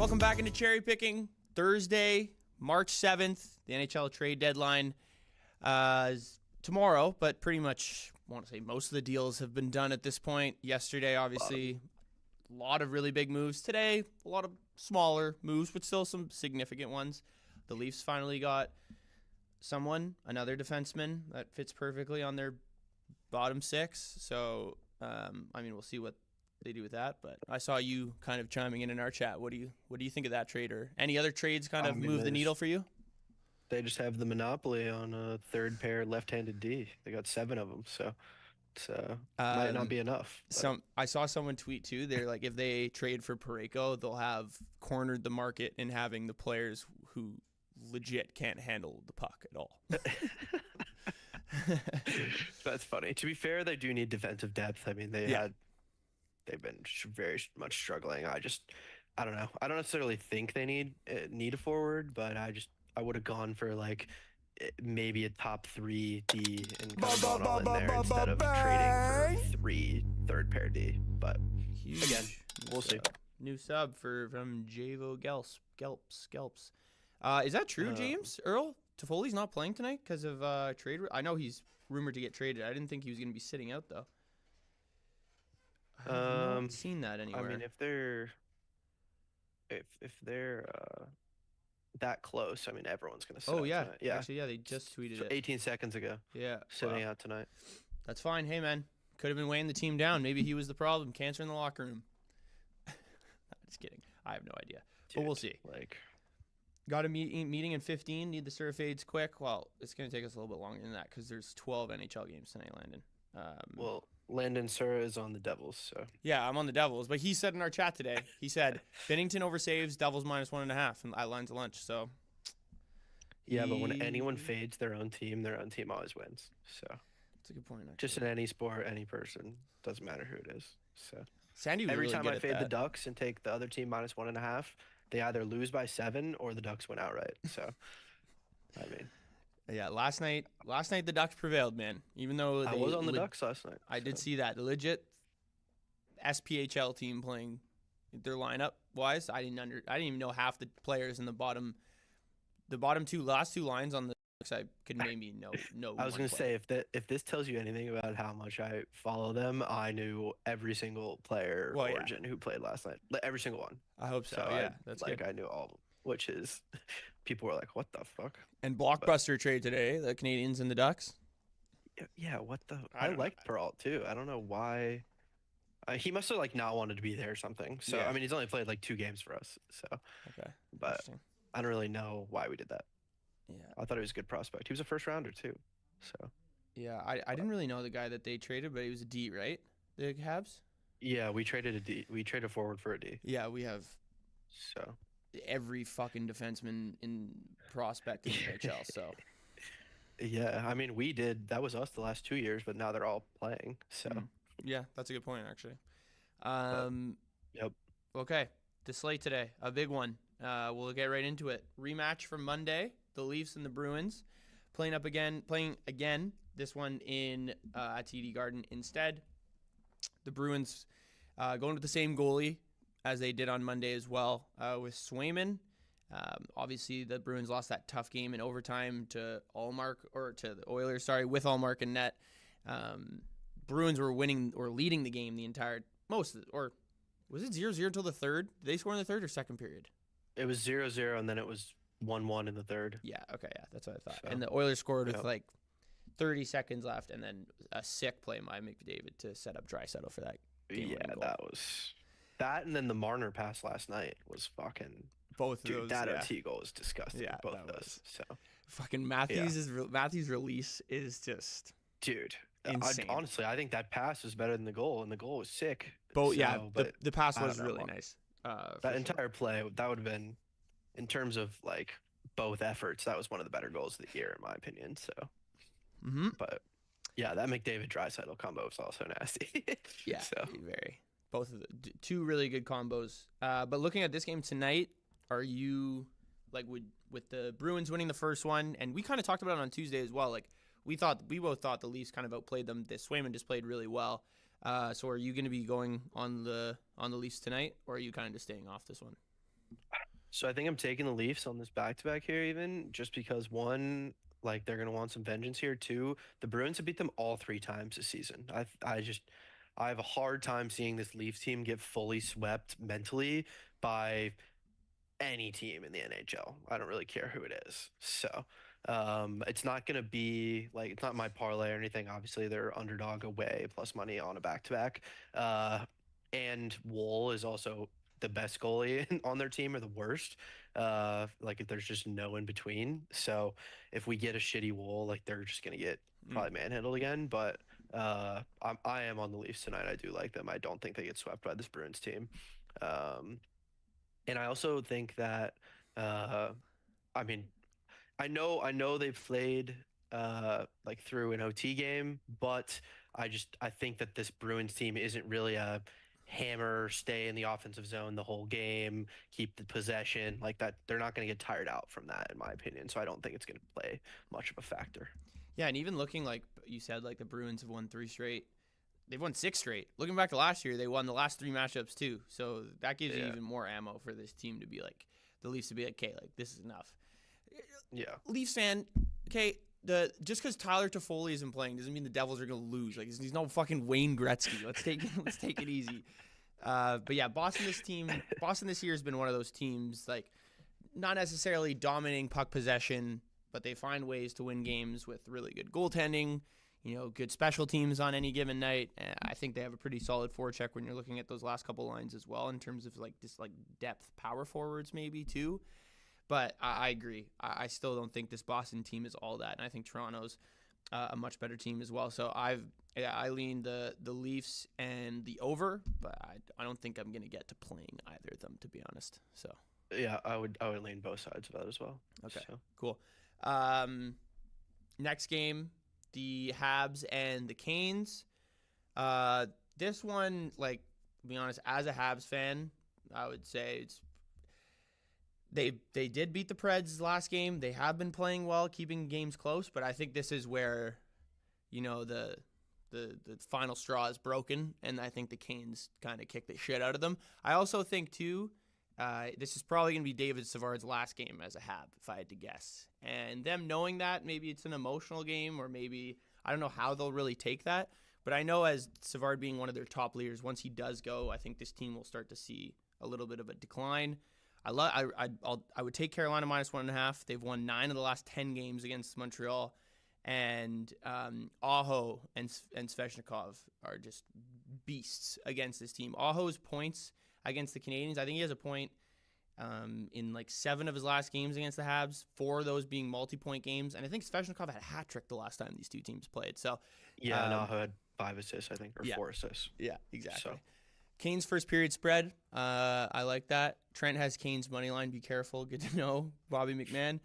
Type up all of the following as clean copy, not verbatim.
welcome back into Cherry Picking. Thursday, March 7th, the NHL trade deadline is tomorrow, but pretty much, I want to say most of the deals have been done at this point. Yesterday, obviously, a lot of really big moves. Today, a lot of smaller moves, but still some significant ones. The Leafs finally got another defenseman that fits perfectly on their bottom six. So, we'll see what they do with that. But I saw you kind of chiming in our chat. What do you think of that trade, or any other trades kind of move the needle for you? They just have the monopoly on a third pair left-handed D. They got 7 of them, so might not be enough. I saw someone tweet too. They're like, if they trade for Parayko, they'll have cornered the market in having the players who legit can't handle the puck at all. That's funny. To be fair, they do need defensive depth. I mean, they've been very much struggling. I don't know. I don't necessarily think they need a forward, but I would have gone for like maybe a top 3 D and kind of gone all in there instead of trading for 3 third pair D. But huge. Again, we'll see. New sub from Javo Gelps. Is that true, James? Earl Toffoli's not playing tonight because of trade? I know he's rumored to get traded. I didn't think he was going to be sitting out though. I have not seen that anywhere. I mean, if they're that close, I mean, everyone's gonna sit out tonight. Yeah, actually, yeah, they just tweeted it 18 seconds ago. Yeah, sitting out tonight. That's fine. Hey, man, could have been weighing the team down. Maybe he was the problem. Cancer in the locker room. Just kidding. I have no idea, but we'll see. Got a meeting in 15. Need the surfades quick. Well, it's gonna take us a little bit longer than that because there's 12 NHL games tonight, Landon. Well, Landon Sura is on the Devils, so. Yeah, I'm on the Devils, but he said in our chat today, he said Bennington over saves, Devils -1.5, and at lines of lunch. So. Yeah, but when anyone fades their own team always wins. So. That's a good point. Actually. Just in any sport, any person, doesn't matter who it is. So. Sandy was every really time good I at fade that. the Ducks and take the other team -1.5, they either lose by 7 or the Ducks win outright. So. I mean. Yeah, last night the Ducks prevailed, man. Even though I was on the Ducks last night. I did see that. The legit SPHL team playing their lineup wise. I didn't even know half the players in the last two lines on the Ducks. I could maybe know. I was gonna say if this tells you anything about how much I follow them, I knew every single player Origin who played last night. Every single one. I hope so. Yeah, that's good. I knew all of them, which is people were like, "What the fuck?" And blockbuster trade today, the Canadians and the Ducks. Yeah, what the? I liked Peralt too. I don't know why. He must have not wanted to be there or something. So I mean, he's only played 2 games for us. So okay, but I don't really know why we did that. Yeah, I thought he was a good prospect. He was a first rounder too. So yeah, I didn't really know the guy that they traded, but he was a D, right? The Habs. Yeah, we traded a D. We traded forward for a D. Yeah, we have. So. Every fucking defenseman in prospect in the NHL. So. Yeah, I mean, we did. That was us the last 2 years, but now they're all playing. So. Yeah, that's a good point, actually. Yep. Okay, the slate today, a big one. We'll get right into it. Rematch from Monday, the Leafs and the Bruins playing again. This one in at TD Garden instead. The Bruins going with the same goalie as they did on Monday as well, with Swayman. Obviously, the Bruins lost that tough game in overtime to the Oilers, with Allmark and net. Bruins were winning or leading the game was it 0-0 until the third? Did they score in the third or second period? It was 0-0, and then it was 1-1 in the third. Yeah, okay, yeah, that's what I thought. So, and the Oilers scored with 30 seconds left, and then a sick play by McDavid to set up Draisaitl for that game. Yeah, that, and then the Marner pass last night was fucking. Both of those. That OT goal is disgusting. Yeah, both of those. So. Fucking Matthews' release is just. Dude. Insane. Honestly, I think that pass was better than the goal, and the goal was sick. But the pass was really nice. That entire play, that would have been, in terms of both efforts, that was one of the better goals of the year, in my opinion. So, but yeah, that McDavid Draisaitl combo was also nasty. Yeah, very. Both of the 2 really good combos. But looking at this game tonight, are you with the Bruins winning the first one, and we kind of talked about it on Tuesday as well. We both thought the Leafs kind of outplayed them. Swayman just played really well. So are you going to be going on the Leafs tonight, or are you kind of just staying off this one? So I think I'm taking the Leafs on this back-to-back here, even just because one, like they're gonna want some vengeance here. Two, the Bruins have beat them all 3 times this season. I have a hard time seeing this Leafs team get fully swept mentally by any team in the NHL. I don't really care who it is. So it's not going to be like, it's not my parlay or anything. Obviously, they're underdog away plus money on a back to back. And Wool is also the best goalie on their team or the worst. Like, there's just no in between. So if we get a shitty Wool, like, they're just going to get Mm. probably manhandled again. But I am on the Leafs tonight. I do like them. I don't think they get swept by this Bruins team. Um, and I also think that uh I mean I know they've played like through an OT game, but I think that this Bruins team isn't really a hammer, stay in the offensive zone the whole game, keep the possession like that. They're not going to get tired out from that, in my opinion. So I don't think it's going to play much of a factor. Yeah, and even looking like you said, like the Bruins have won 3 straight. They've won 6 straight. Looking back to last year, they won the last 3 matchups too. So that gives you Yeah. even more ammo for this team to be like the Leafs to be like, okay, like this is enough. Yeah. Leafs fan, okay, the just because Tyler Toffoli isn't playing doesn't mean the Devils are gonna lose. Like he's no fucking Wayne Gretzky. Let's take it easy. But yeah, Boston this year has been one of those teams like not necessarily dominating puck possession, but they find ways to win games with really good goaltending. You know, good special teams on any given night. I think they have a pretty solid forecheck when you're looking at those last couple lines as well in terms of like just like depth power forwards maybe too. But I agree. I still don't think this Boston team is all that, and I think Toronto's a much better team as well. So I lean the Leafs and the over, but I don't think I'm gonna get to playing either of them to be honest. So Yeah, I would lean both sides of that as well. okay, So cool. Next game, the Habs and the Canes. This one, like, to be honest, as a Habs fan, I would say they did beat the Preds last game. They have been playing well, keeping games close, but I think this is where, you know, the final straw is broken, and I think the Canes kind of kick the shit out of them. I also think too, this is probably going to be David Savard's last game as a Hab, if I had to guess. And them knowing that, maybe it's an emotional game, or maybe I don't know how they'll really take that. But I know as Savard being one of their top leaders, once he does go, I think this team will start to see a little bit of a decline. I would take Carolina -1.5. They've won 9 of the last 10 games against Montreal, and Aho and Svechnikov are just beasts against this team. Aho's points against the Canadians, I think he has a point in like 7 of his last games against the Habs, 4 of those being multi-point games, and I think Svechnikov had a hat trick the last time these two teams played. So yeah, Naho had 5 assists, I think, or yeah, 4 assists. yeah, exactly. So Kane's first period spread. I like that. Trent has Kane's money line. Be careful. Good to know. Bobby McMahon.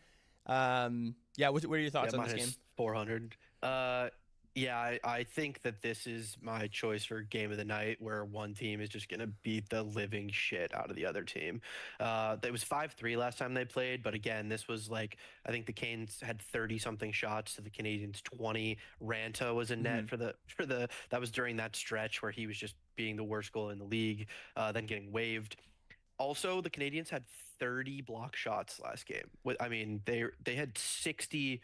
Yeah. What are your thoughts yeah, on this game? -400. Yeah, I think that this is my choice for game of the night, where one team is just gonna beat the living shit out of the other team. It was 5-3 last time they played, but again, this was like I think the Canes had 30 something shots to the Canadians 20. Ranta was in Mm-hmm. net for the that was during that stretch where he was just being the worst goal in the league, then getting waived. Also, the Canadians had 30 block shots last game. I mean, they had 60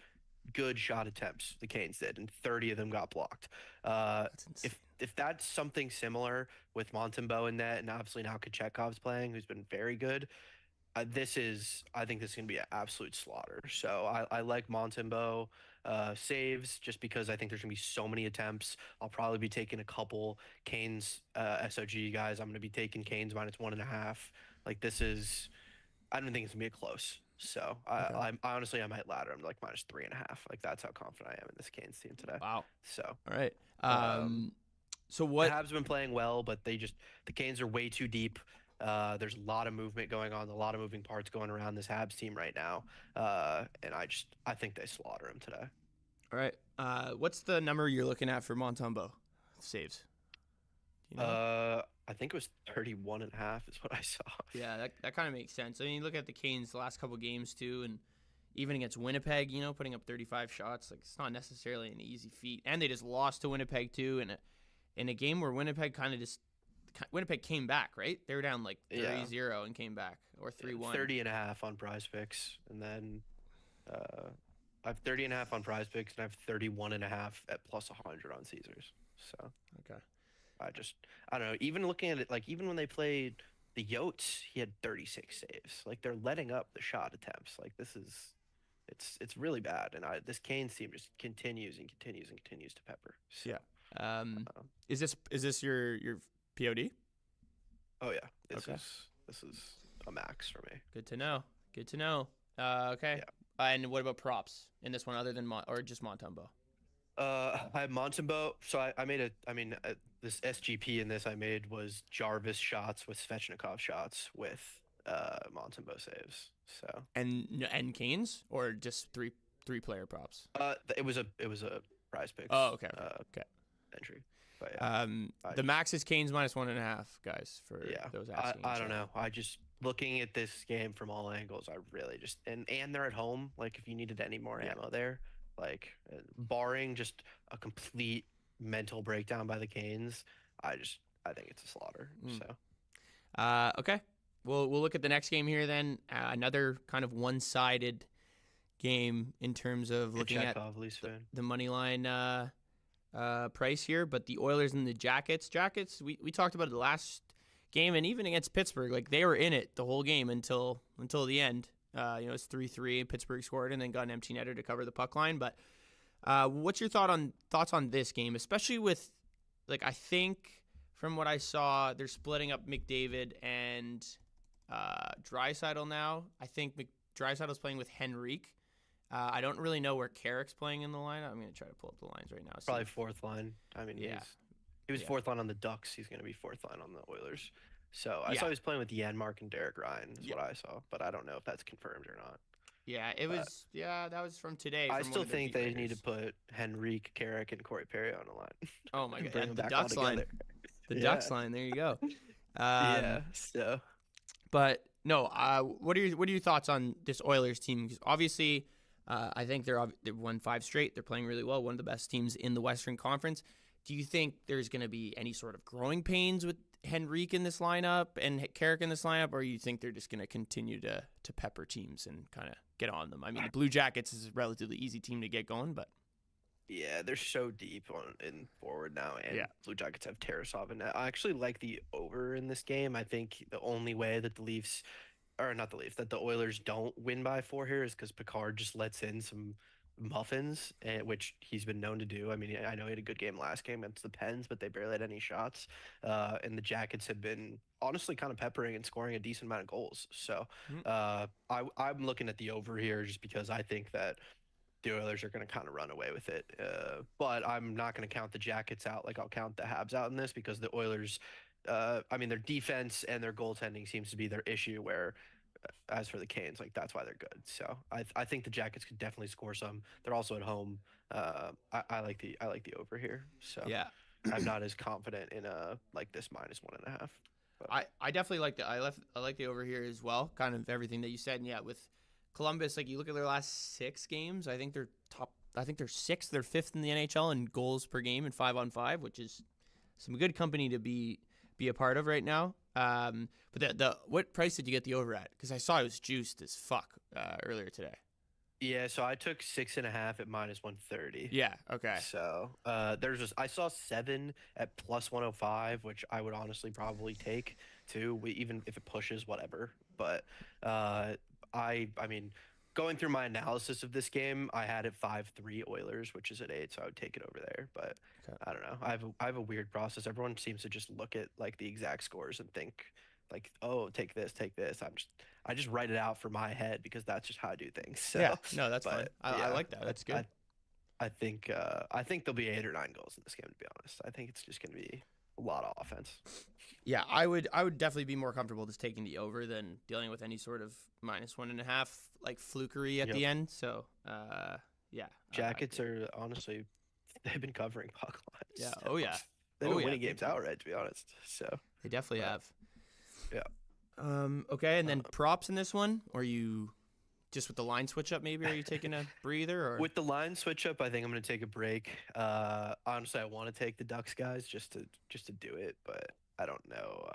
good shot attempts, the Canes did, and 30 of them got blocked. That's insane. If that's something similar with Montembeau in net, and obviously now Kachekov's playing, who's been very good, I think this is going to be an absolute slaughter. So I like Montembeau saves just because I think there's going to be so many attempts. I'll probably be taking a couple Canes SOG guys. I'm going to be taking Canes -1.5. Like this is, I don't think it's going to be close. So Okay. I honestly I might ladder. I'm like -3.5. Like that's how confident I am in this Canes team today. Wow. So All right. um, So the what? Habs have been playing well, but the Canes are way too deep. There's a lot of movement going on, a lot of moving parts going around this Habs team right now, and I think they slaughter him today. All right. What's the number you're looking at for Montembeau saves? Do you know? I think it was 31.5 is what I saw. Yeah, that kind of makes sense. I mean, you look at the Canes the last couple games too, and even against Winnipeg, you know, putting up 35 shots, like it's not necessarily an easy feat. And they just lost to Winnipeg too, in a game where Winnipeg kind of just Winnipeg came back, right? They were down like Yeah. 3-0 and came back, or 3-1. 30.5 on Prize Picks, and then I have 30.5 on Prize Picks, and I have 31.5 at plus 100 on Caesars. So Okay. I don't know. Even looking at it, like even when they played the Yotes, he had 36 saves. Like they're letting up the shot attempts. Like it's really bad. And this Canes team just continues and continues and continues to pepper. So, Yeah. um, Is this your POD? oh yeah, Okay. this is a max for me. Good to know. Good to know. Okay. Yeah. And what about props in this one, other than or just Montembeau? I have Montembeau. So this SGP in this I made was Jarvis shots with Svechnikov shots with Montembeau saves. So And Canes, or just three player props? it was a Prize Picks. Oh, okay. Okay. Entry. But yeah, The max is Canes -1.5, guys. For those asking. I don't know. I just looking at this game from all angles. I really just and they're at home. Like if you needed any more ammo there, like barring just a complete mental breakdown by the Canes, I think it's a slaughter. So. Okay. We'll look at the next game here then. Another kind of one-sided game in terms of looking at the money line price here, but the Oilers and the Jackets. We talked about it the last game, and even against Pittsburgh, like they were in it the whole game until the end. It's 3-3. Pittsburgh scored and then got an empty netter to cover the puck line. But what's your thoughts on this game, especially with, like, I think from what I saw, they're splitting up McDavid and Draisaitl now. I think Draisaitl's playing with Henrique. I don't really know where Carrick's playing in the lineup. I'm going to try to pull up the lines right now. Probably fourth line. I mean, he was fourth line on the Ducks. He's going to be fourth line on the Oilers. So I saw he was playing with Janmark and Derek Ryan is what I saw, but I don't know if that's confirmed or not. Yeah, it was. Yeah, that was from today. I still think they need to put Henrique, Carrick, and Corey Perry on the line. Oh my god, the Ducks line. The Ducks line. There you go. So. But no, what are your thoughts on this Oilers team? Because obviously, I think they've won 5 straight. They're playing really well. One of the best teams in the Western Conference. Do you think there's going to be any sort of growing pains with Henrique in this lineup and Carrick in this lineup, or you think they're just going to continue to pepper teams and kind of get on them? I mean, the Blue Jackets is a relatively easy team to get going, but yeah, they're so deep in forward now, and Blue Jackets have Tarasov, and I actually like the over in this game. I think the only way that that the Oilers don't win by 4 here is because Picard just lets in some muffins, which he's been known to do. I mean, I know he had a good game last game against the Pens, but they barely had any shots. And the Jackets have been honestly kind of peppering and scoring a decent amount of goals. So I'm looking at the over here just because I think that the Oilers are going to kind of run away with it. But I'm not going to count the Jackets out like I'll count the Habs out in this, because the Oilers, their defense and their goaltending seems to be their issue, where as for the Canes, like that's why they're good. So I think the Jackets could definitely score some. They're also at home. I like the over here. So yeah, I'm not as confident in like this -1.5. But I definitely like I like the over here as well. Kind of everything that you said. And yeah, with Columbus, like you look at their last 6 games, I think they're top. I think they're 6th, they're 5th in the NHL in goals per game and 5-on-5, which is some good company to be a part of right now. But the what price did you get the over at? Because I saw it was juiced as fuck earlier today. Yeah, so I took 6.5 at -130. Yeah, okay. So I saw 7 at +105, which I would honestly probably take too, even if it pushes, whatever. But I mean, going through my analysis of this game, I had it 5-3 Oilers, which is at 8, so I would take it over there. But I don't know. I have a weird process. Everyone seems to just look at like the exact scores and think like, oh, take this. I just write it out for my head because that's just how I do things. So, yeah, no, that's fine. I like that. That's good. I think there'll be 8 or 9 goals in this game, to be honest. I think it's just going to be a lot of offense. Yeah, I would definitely be more comfortable just taking the over than dealing with any sort of -1.5 like flukery at the end. So, yeah. Jackets are honestly, they've been covering puck lines. Yeah. Oh yeah. They've been winning games outright, to be honest. So they definitely have. Yeah. Okay, and then props in this one, or you just with the line switch up, maybe are you taking a breather or? With the line switch up, I think I'm gonna take a break. Honestly, I want to take the Ducks guys just to do it, but I don't know.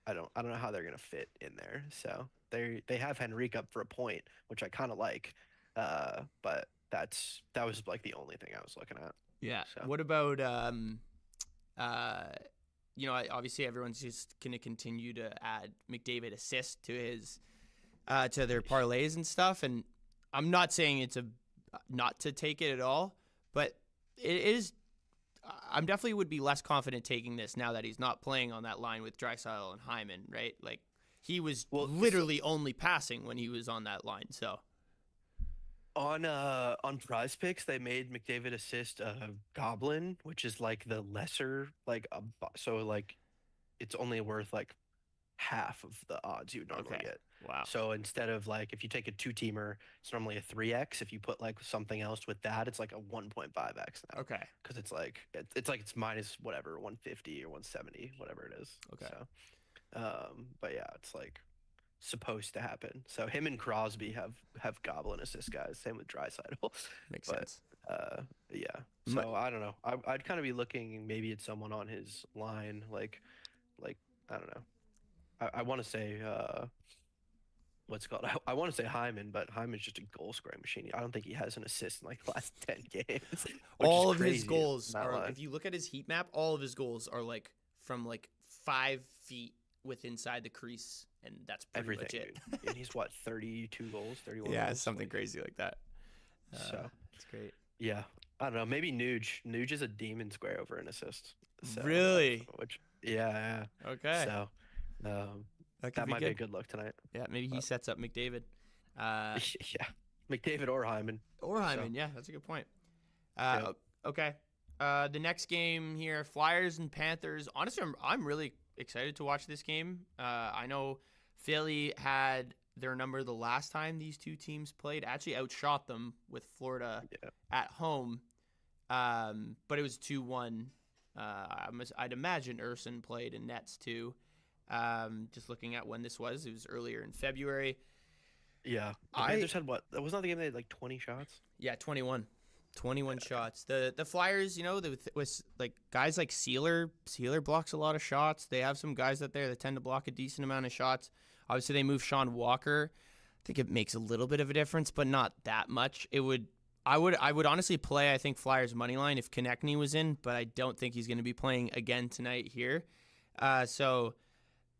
I don't know how they're gonna fit in there. So they have Henrique up for a point, which I kind of like. But that was like the only thing I was looking at. Yeah. So What about uh, obviously everyone's just gonna continue to add McDavid assist to his to their parlays and stuff, and I'm not saying it's a not to take it at all, but it is. I'm definitely would be less confident taking this now that he's not playing on that line with Draisaitl and Hyman, right? Like he was literally only passing when he was on that line. So on Prize Picks, they made McDavid assist Goblin, which is like the lesser so like it's only worth like half of the odds you would normally okay, get. wow, So instead of like if you take a two-teamer, it's normally a 3x. If you put like something else with that, it's like a 1.5x now. okay, Because it's minus whatever 150 or 170, whatever it is. okay, So but yeah, it's like supposed to happen. So him and Crosby have goblin assist guys. Same with Draisaitl. makes But sense. yeah. My, So I don't know. I'd kind of be looking maybe at someone on his line like I don't know. I want to say what's it called? I want to say Hyman, but Hyman's just a goal scoring machine. I don't think he has an assist in like the last 10 games, which all is of his crazy goals on that are. line. If you look at his heat map, all of his goals are like from like 5 feet with inside the crease, and that's pretty Everything, much it. dude. And he's what, 32 goals, 31 Yeah, goals? something Like, crazy like that. so It's great. yeah, I don't know. Maybe Nuge. Nuge is a demon square over an assist. So Really? which yeah, yeah. Okay. So um, That could that be might be a good. good look tonight. Yeah, maybe he But sets up McDavid. Uh, yeah, McDavid or Hyman. or So Hyman. Yeah, that's a good point. yeah, Okay. The next game here, Flyers and Panthers. Honestly, I'm really excited to watch this game. I know Philly had their number the last time these two teams played. Actually, outshot them with Florida yeah. at home. But it was 2-1. I'd imagine Urson played in nets too. Just looking at when this was, it was earlier in February. Yeah, the Panthers had what? That was not the game they had like 20 shots. Yeah, 21. 21 shots. The Flyers, with like guys like Sealer blocks a lot of shots. They have some guys out there that tend to block a decent amount of shots. Obviously, they moved Sean Walker. I think it makes a little bit of a difference, but not that much. I would honestly play, I think, Flyers money line if Konechny was in, but I don't think he's going to be playing again tonight here. So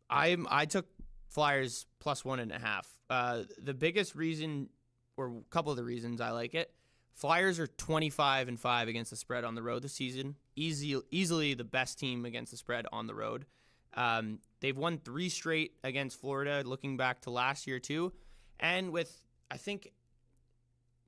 I took Flyers plus 1.5. The biggest reason, or a couple of the reasons I like it, Flyers are 25-5 against the spread on the road this season. Easily the best team against the spread on the road. They've won 3 straight against Florida, looking back to last year too. And with, I think,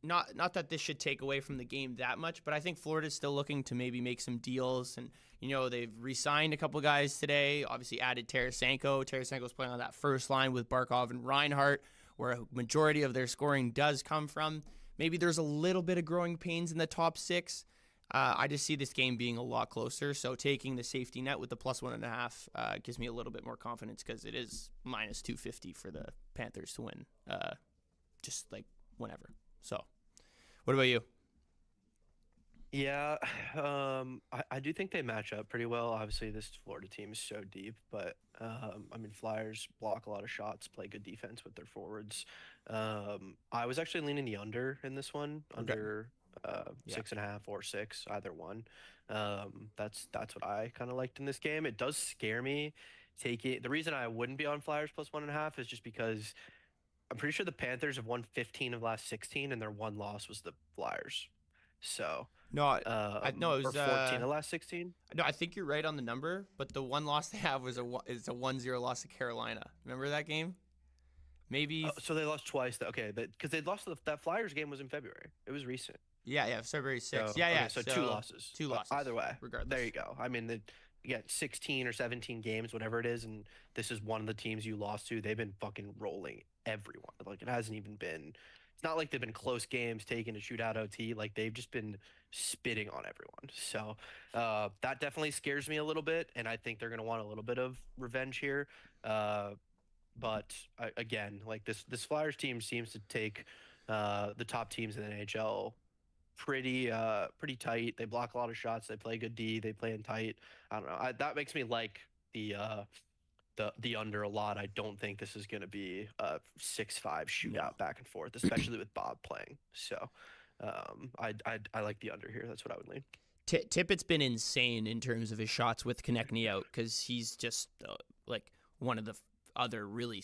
not that this should take away from the game that much, but I think Florida's still looking to maybe make some deals. And, they've re-signed a couple guys today, obviously added Tarasenko. Tarasenko's playing on that first line with Barkov and Reinhart, where a majority of their scoring does come from. Maybe there's a little bit of growing pains in the top 6. I just see this game being a lot closer. So taking the safety net with the plus 1.5 gives me a little bit more confidence because it is minus 250 for the Panthers to win, just like whenever. So, what about you? Yeah, I do think they match up pretty well. Obviously, this Florida team is so deep, but I mean, Flyers block a lot of shots, play good defense with their forwards. I was actually leaning the under in this one, Okay. under Yeah. 6.5 or 6, either one. That's what I kind of liked in this game. It does scare me. The reason I wouldn't be on Flyers plus 1.5 is just because I'm pretty sure the Panthers have won 15 of the last 16, and their one loss was the Flyers. So, No, I no, it or was 14 of the last 16. no. I think you're right on the number, but the one loss they have is a 1-0 loss to Carolina. Remember that game? Maybe. So they lost twice. Okay, because they lost that Flyers game was in February. It was recent. Yeah, February 6th. So, Yeah, yeah. okay, so 2 losses. Two losses. Either way, regardless. there you go. I mean, you got 16 or 17 games, whatever it is, and this is one of the teams you lost to. They've been fucking rolling everyone. Like it hasn't even been. It's not like they've been close games taken to shootout OT. Like they've just been spitting on everyone. So that definitely scares me a little bit, and I think they're gonna want a little bit of revenge here. But again, like this Flyers team seems to take the top teams in the NHL pretty tight. They block a lot of shots. They play good D. They play in tight. I don't know. That makes me like the under a lot. I don't think this is going to be a 6-5 No. shootout back and forth, especially with Bob playing. So I like the under here. That's what I would lean. Tippett's been insane in terms of his shots with Konechny out because he's just like one of the other really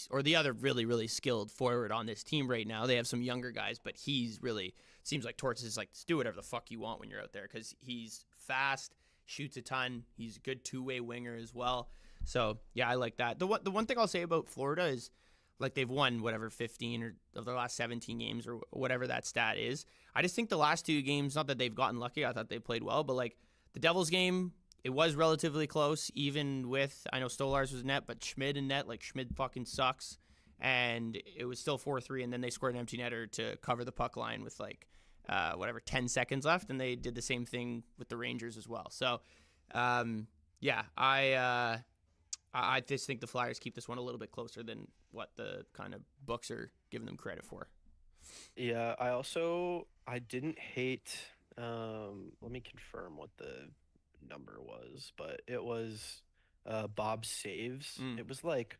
really skilled forward on this team right now. They have some younger guys, but he's really seems like Torts is like, just do whatever the fuck you want when you're out there because he's fast, shoots a ton. He's a good two-way winger as well. So yeah, I like that. The one thing I'll say about Florida is like they've won whatever 15 or of their last 17 games or whatever that stat is. I just think the last two games, not that they've gotten lucky, I thought they played well, but like the Devils game, it was relatively close, even with, I know Stolarz was net, but Schmid in net, like Schmid fucking sucks. And it was still 4-3, and then they scored an empty netter to cover the puck line with like, 10 seconds left, and they did the same thing with the Rangers as well. So, yeah, I just think the Flyers keep this one a little bit closer than what the kind of books are giving them credit for. Yeah, I didn't hate. Let me confirm what the number was, but it was Bob's saves. It was like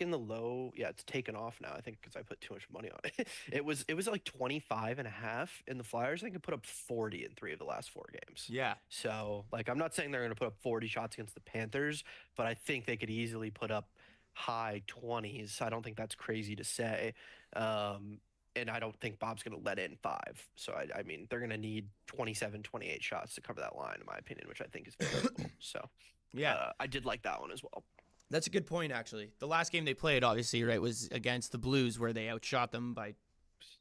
in the low. Yeah, it's taken off now, I think, because I put too much money on it. It was like 25.5, and the Flyers, I think, put up 40 in 3 of the last 4 games. Yeah. So, like, I'm not saying they're going to put up 40 shots against the Panthers, but I think they could easily put up high 20s. I don't think that's crazy to say. And I don't think Bob's going to let in 5. So, I mean, they're going to need 27, 28 shots to cover that line, in my opinion, which I think is very reasonable. So, Yeah. I did like that one as well. That's a good point, actually. The last game they played, obviously, right, was against the Blues, where they outshot them by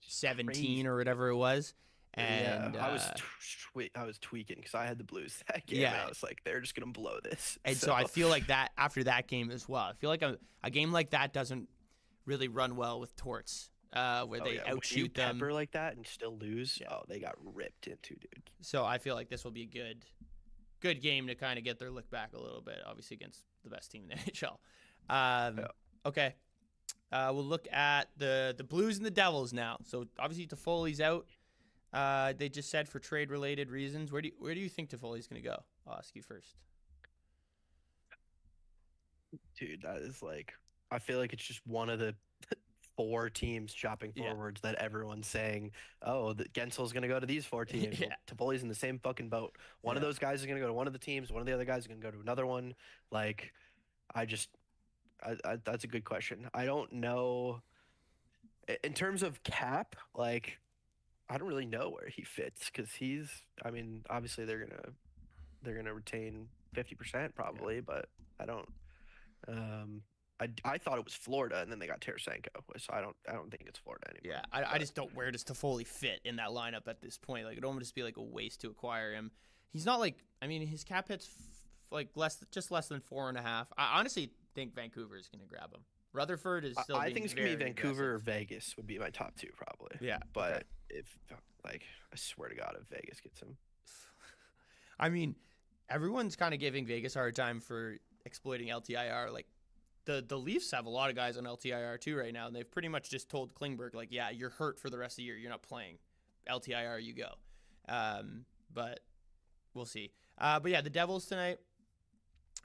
17 Crazy. or whatever it was. And yeah, I was tweaking because I had the Blues that game. Yeah. And I was like, they're just gonna blow this. And so I feel like that after that game as well. I feel like a game like that doesn't really run well with Torts, where they outshoot when you them. pepper like that and still lose. Yeah. Oh, they got ripped into, dude. So I feel like this will be a good game to kind of get their look back a little bit, obviously against the best team in the NHL. Okay. We'll look at the Blues and the Devils now. So obviously Toffoli's out. They just said for trade-related reasons. Where do you think Toffoli's going to go? I'll ask you first. Dude, that is like, I feel like it's just one of the 4 teams chopping forwards that everyone's saying, oh, Gensel's going to go to these 4 teams. Yeah. Well, Toffoli's in the same fucking boat. One of those guys is going to go to one of the teams. One of the other guys is going to go to another one. Like, that's a good question. I don't know. In terms of cap, like, I don't really know where he fits because I mean, obviously they're gonna retain 50% probably, but I don't. I thought it was Florida, and then they got Tarasenko, so I don't think it's Florida anymore. Yeah, I just don't. Where does Toffoli fit in that lineup at this point? Like, it'd almost be like a waste to acquire him. He's not like, I mean, his cap hit's like less than 4.5. I honestly think Vancouver is going to grab him. Rutherford is still. I think it's gonna be Vancouver or aggressive. Vegas would be my top 2 probably. Yeah, but okay. if I swear to God, if Vegas gets him, I mean, everyone's kind of giving Vegas a hard time for exploiting LTIR. Like, the Leafs have a lot of guys on LTIR too right now, and they've pretty much just told Klingberg, like, yeah, you're hurt for the rest of the year. You're not playing. LTIR, you go. But we'll see. But yeah, the Devils tonight.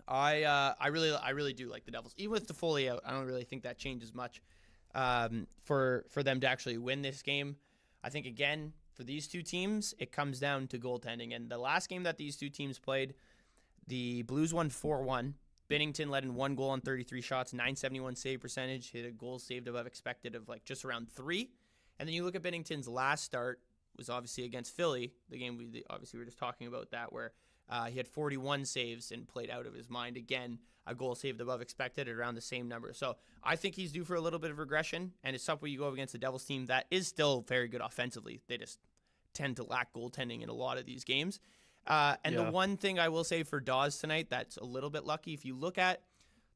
I really do like the Devils. Even with Toffoli out, I don't really think that changes much for them to actually win this game. I think, again, for these two teams, it comes down to goaltending. And the last game that these two teams played, the Blues won 4-1. Binnington led in 1 goal on 33 shots, 971 save percentage, hit a goal saved above expected of like just around 3. And then you look at Binnington's last start was obviously against Philly, the game we were just talking about that, where he had 41 saves and played out of his mind. Again, a goal saved above expected at around the same number. So I think he's due for a little bit of regression, and it's something you go up against the Devils team that is still very good offensively. They just tend to lack goaltending in a lot of these games. The one thing I will say for Dawes tonight that's a little bit lucky, if you look at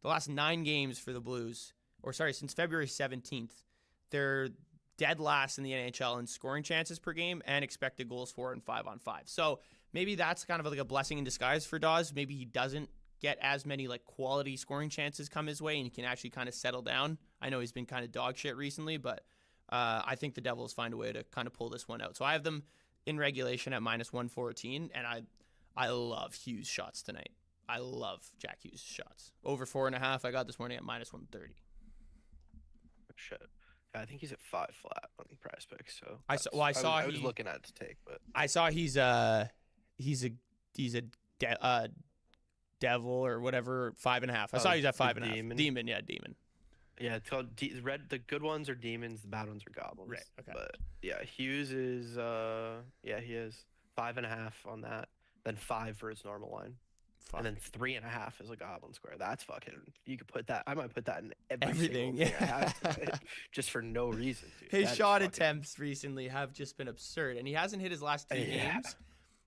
the last 9 games for the Blues, since February 17th, they're dead last in the NHL in scoring chances per game and expected goals for and 5-on-5. So maybe that's kind of like a blessing in disguise for Dawes. Maybe he doesn't get as many like quality scoring chances come his way and he can actually kind of settle down. I know he's been kind of dog shit recently, but I think the Devils find a way to kind of pull this one out. So I have them in regulation at -114, and I love Hughes' shots tonight. I love Jack Hughes' shots. Over 4.5, I got this morning at -130. Shit. Yeah, I think he's at 5 flat on the prize pick. So I was looking at it to take, but I saw he's a devil or whatever 5.5. I saw he's at 5.5. Demon. Yeah, it's called red. The good ones are demons. The bad ones are goblins. Right. Okay. But yeah, Hughes is he is 5.5 on that. Then 5 for his normal line. Fuck. And then 3.5 is a goblin square. That's fucking. You could put that. I might put that in Everything. Thing I have tonight, just for no reason. Dude. His shot attempts recently have just been absurd, and he hasn't hit his last 2 games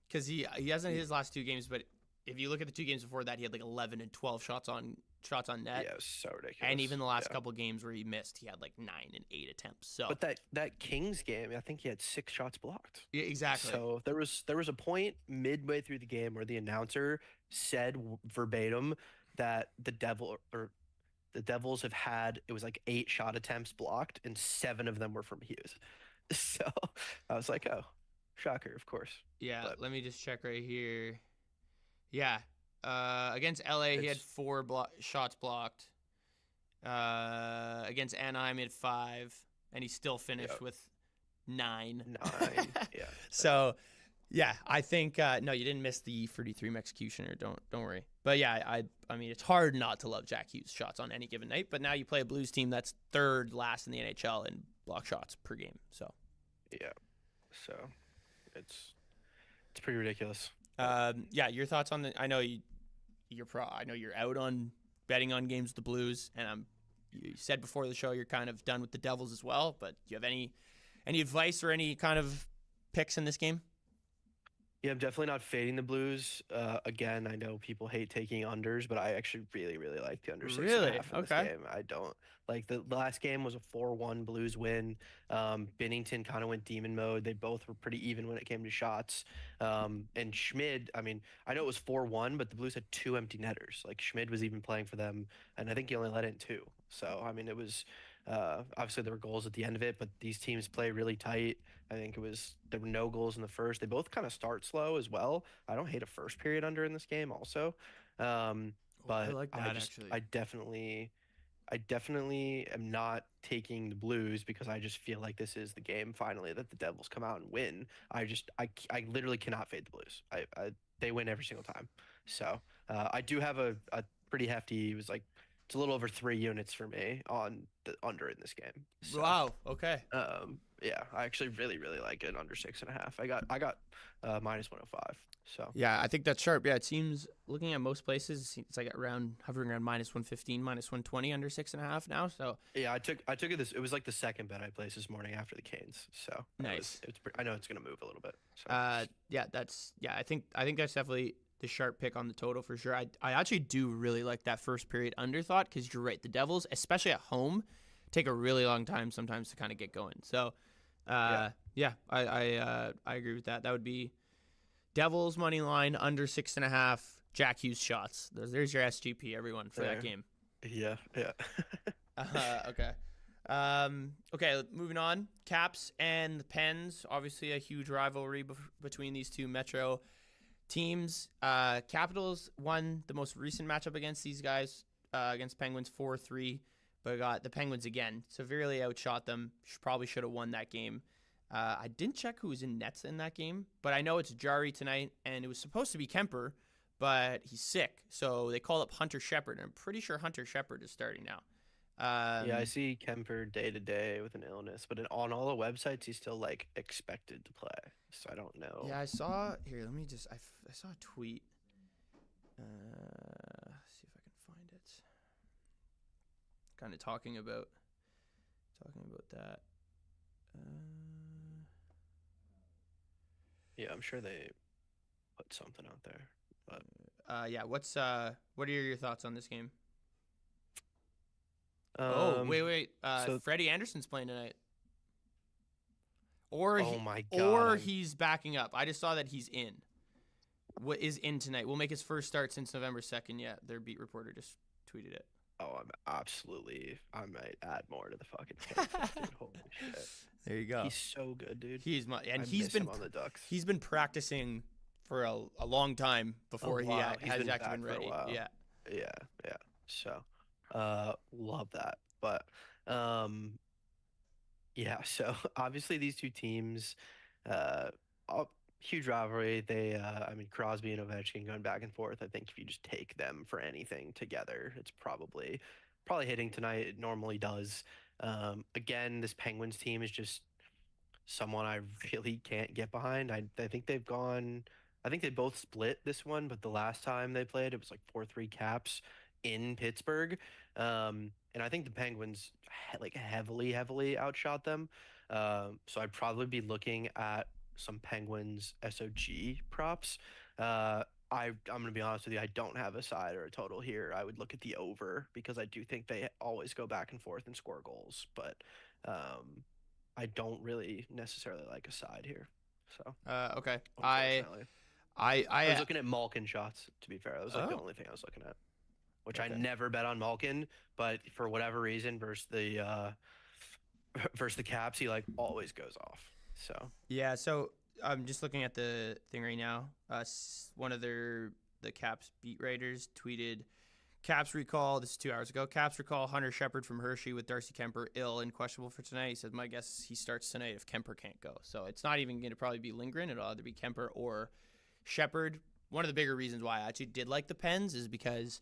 because he hasn't hit his last 2 games. But if you look at the 2 games before that, he had like 11 and 12 shots on net. Yeah, it was so ridiculous. And even the last couple games where he missed, he had like 9 and 8 attempts. So, but that Kings game, I think he had 6 shots blocked. Yeah, exactly. So there was a point midway through the game where the announcer said verbatim that the Devils have had, it was like 8 shot attempts blocked, and 7 of them were from Hughes. So I was like, oh, shocker, of course. Yeah, let me just check right here. Yeah. Against LA, he had 4 shots blocked. Against Anaheim, he had 5, and he still finished with 9. 9, yeah. So, yeah, I think no, you didn't miss the 33 executioner. Don't worry. But yeah, I mean, it's hard not to love Jack Hughes' shots on any given night. But now you play a Blues team that's 3rd last in the NHL in block shots per game. So, yeah, so it's pretty ridiculous. Yeah, your thoughts on the? I know I know you're out on betting on games with the Blues, and you said before the show you're kind of done with the Devils as well. But do you have any advice or any kind of picks in this game? Yeah, I'm definitely not fading the Blues. Again, I know people hate taking unders, but I actually really, really like the under 6.5 in this game. I don't like the last game was a 4-1 Blues win. Binnington kind of went demon mode. They both were pretty even when it came to shots. And Schmid, I mean, I know it was 4-1, but the Blues had 2 empty netters. Like Schmid was even playing for them, and I think he only let in 2. So I mean, it was obviously there were goals at the end of it, but these teams play really tight. I think there were no goals in the first. They both kind of start slow as well. I don't hate a first period under in this game also. But I like that actually. I definitely am not taking the Blues because I just feel like this is the game finally that the Devils come out and win. I literally cannot fade the Blues. They win every single time. So I do have a pretty hefty. It was like it's a little over 3 units for me on the under in this game. So, wow. Okay. Yeah, I actually really, really like it under 6.5. I got -105. So yeah, I think that's sharp. Yeah, it seems looking at most places, it's like hovering around -115, -120 under 6.5 now. So yeah, I took it this. It was like the second bet I placed this morning after the Canes. So nice. I know it's gonna move a little bit. So. I think that's definitely the sharp pick on the total for sure. I actually do really like that first period under thought because you're right. The Devils, especially at home, take a really long time sometimes to kind of get going. So, I agree with that. That would be Devils money line under 6.5. Jack Hughes shots. There's your SGP, everyone, for that game. Yeah. Okay. Okay, moving on. Caps and the Pens. Obviously, a huge rivalry between these two Metro teams. Capitals won the most recent matchup against these guys, against Penguins 4-3, but got the Penguins again severely outshot them. Probably should have won that game. I didn't check who was in nets in that game, but I know it's Jari tonight, and it was supposed to be Kemper, but he's sick, so they called up Hunter Shepard, and I'm pretty sure Hunter Shepard is starting now. Yeah, I see Kemper day to day with an illness, but on all the websites he's still like expected to play. So I don't know. Yeah, I saw here. Let me just. I saw a tweet. See if I can find it. Kind of talking about that. Yeah, I'm sure they put something out there. But yeah. What are your thoughts on this game? Wait. So Freddie Anderson's playing tonight. Oh my God. Or he's backing up. I just saw that he's in. What is in tonight? Will make his first start since November 2nd. Yeah, their beat reporter just tweeted it. Oh, I might add more to the fucking faithful, dude. Holy shit. There you go. He's so good, dude. And I miss him on the Ducks. he's been practicing for a long time Oh before wow, he's has been actually back been for a ready. while. Yeah. Yeah, yeah. So, love that. But, um, yeah. So obviously these two teams, uh, huge rivalry. I mean, Crosby and Ovechkin going back and forth. I think if you just take them for anything together, it's probably hitting tonight. It normally does. Again, this Penguins team is just someone I really can't get behind. I think they both split this one, but the last time they played, it was like 4-3 Caps in Pittsburgh. And I think the Penguins like heavily outshot them. So I'd probably be looking at some Penguins SOG props. I'm gonna be honest with you, I don't have a side or a total here. I would look at the over because I do think they always go back and forth and score goals, but um, I don't really necessarily like a side here. So, Okay. unfortunately, I was I looking at Malkin shots, to be fair. That was like the oh, only thing I was looking at, which I okay. never bet on Malkin, but for whatever reason versus the versus the Caps, he like always goes off. So, Yeah, so I'm just looking at the thing right now. One of the Caps beat writers tweeted Caps recall, this is 2 hours ago. Caps recall Hunter Shepard from Hershey with Darcy Kemper ill and questionable for tonight. He said, my guess is he starts tonight if Kemper can't go. So it's not even going to probably be Lindgren. It'll either be Kemper or Shepard. One of the bigger reasons why I actually did like the Pens is because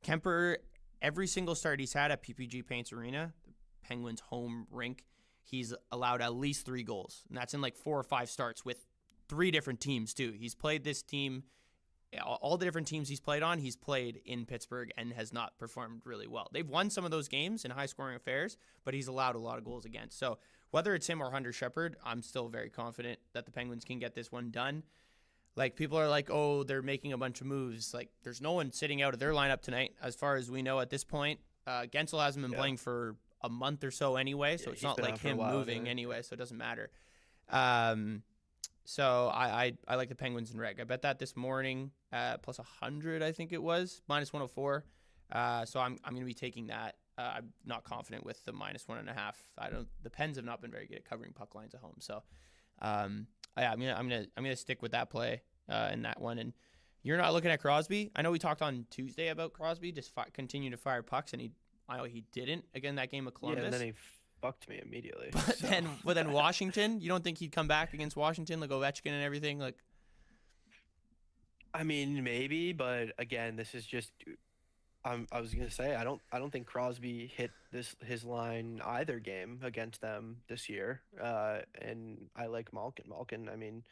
Kemper, every single start he's had at PPG Paints Arena, the Penguins' home rink, he's allowed at least 3 goals. And that's in like 4 or 5 starts with 3 different teams, too. He's played this team all the different teams he's played on, he's played in Pittsburgh and has not performed really well. They've won some of those games in high-scoring affairs, but he's allowed a lot of goals against. So whether it's him or Hunter Shepard, I'm still very confident that the Penguins can get this one done. Like, people are like, oh, they're making a bunch of moves. Like, there's no one sitting out of their lineup tonight, as far as we know at this point. Gensel hasn't been yeah, playing for a month or so anyway, so yeah, it's he's not been like out for a him while moving anyway. anyway, so it doesn't matter. Um, so I like the Penguins in reg. I bet that this morning plus 100, I think it was, minus 104. So I'm going to be taking that. I'm not confident with the minus 1.5. The Pens have not been very good at covering puck lines at home. So yeah, I'm gonna stick with that play in that one. And you're not looking at Crosby. I know we talked on Tuesday about Crosby just continue to fire pucks, and I know he didn't again that game of Columbus. Yeah, and then he fucked me immediately. But then Washington, you don't think he'd come back against Washington, like Ovechkin and everything? Like, I mean, maybe, but again, this is just. I was gonna say I don't think Crosby hit his line either game against them this year. And I like Malkin. Malkin, I mean,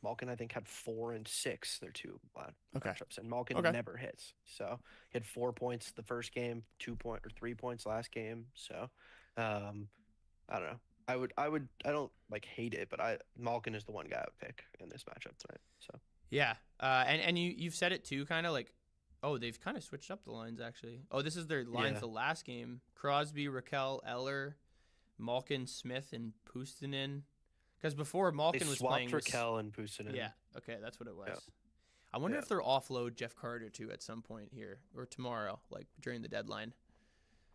Malkin I think had 4 and 6 their two okay, matchups, and Malkin okay, never hits. So he had 4 points the first game, 3 points last game. So, um, I don't know. I don't like hate it, but Malkin is the one guy I would pick in this matchup tonight. So yeah. And you've said it too, kind of like, oh, they've kind of switched up the lines actually. Oh, this is their lines yeah, the last game: Crosby, Raquel, Eller, Malkin, Smith, and Puustinen. Because before they Malkin was playing, swapped Raquel and Puustinen. yeah, okay, that's what it was. Yeah, I wonder yeah. if they'll offload Jeff Carter too at some point here or tomorrow, like during the deadline.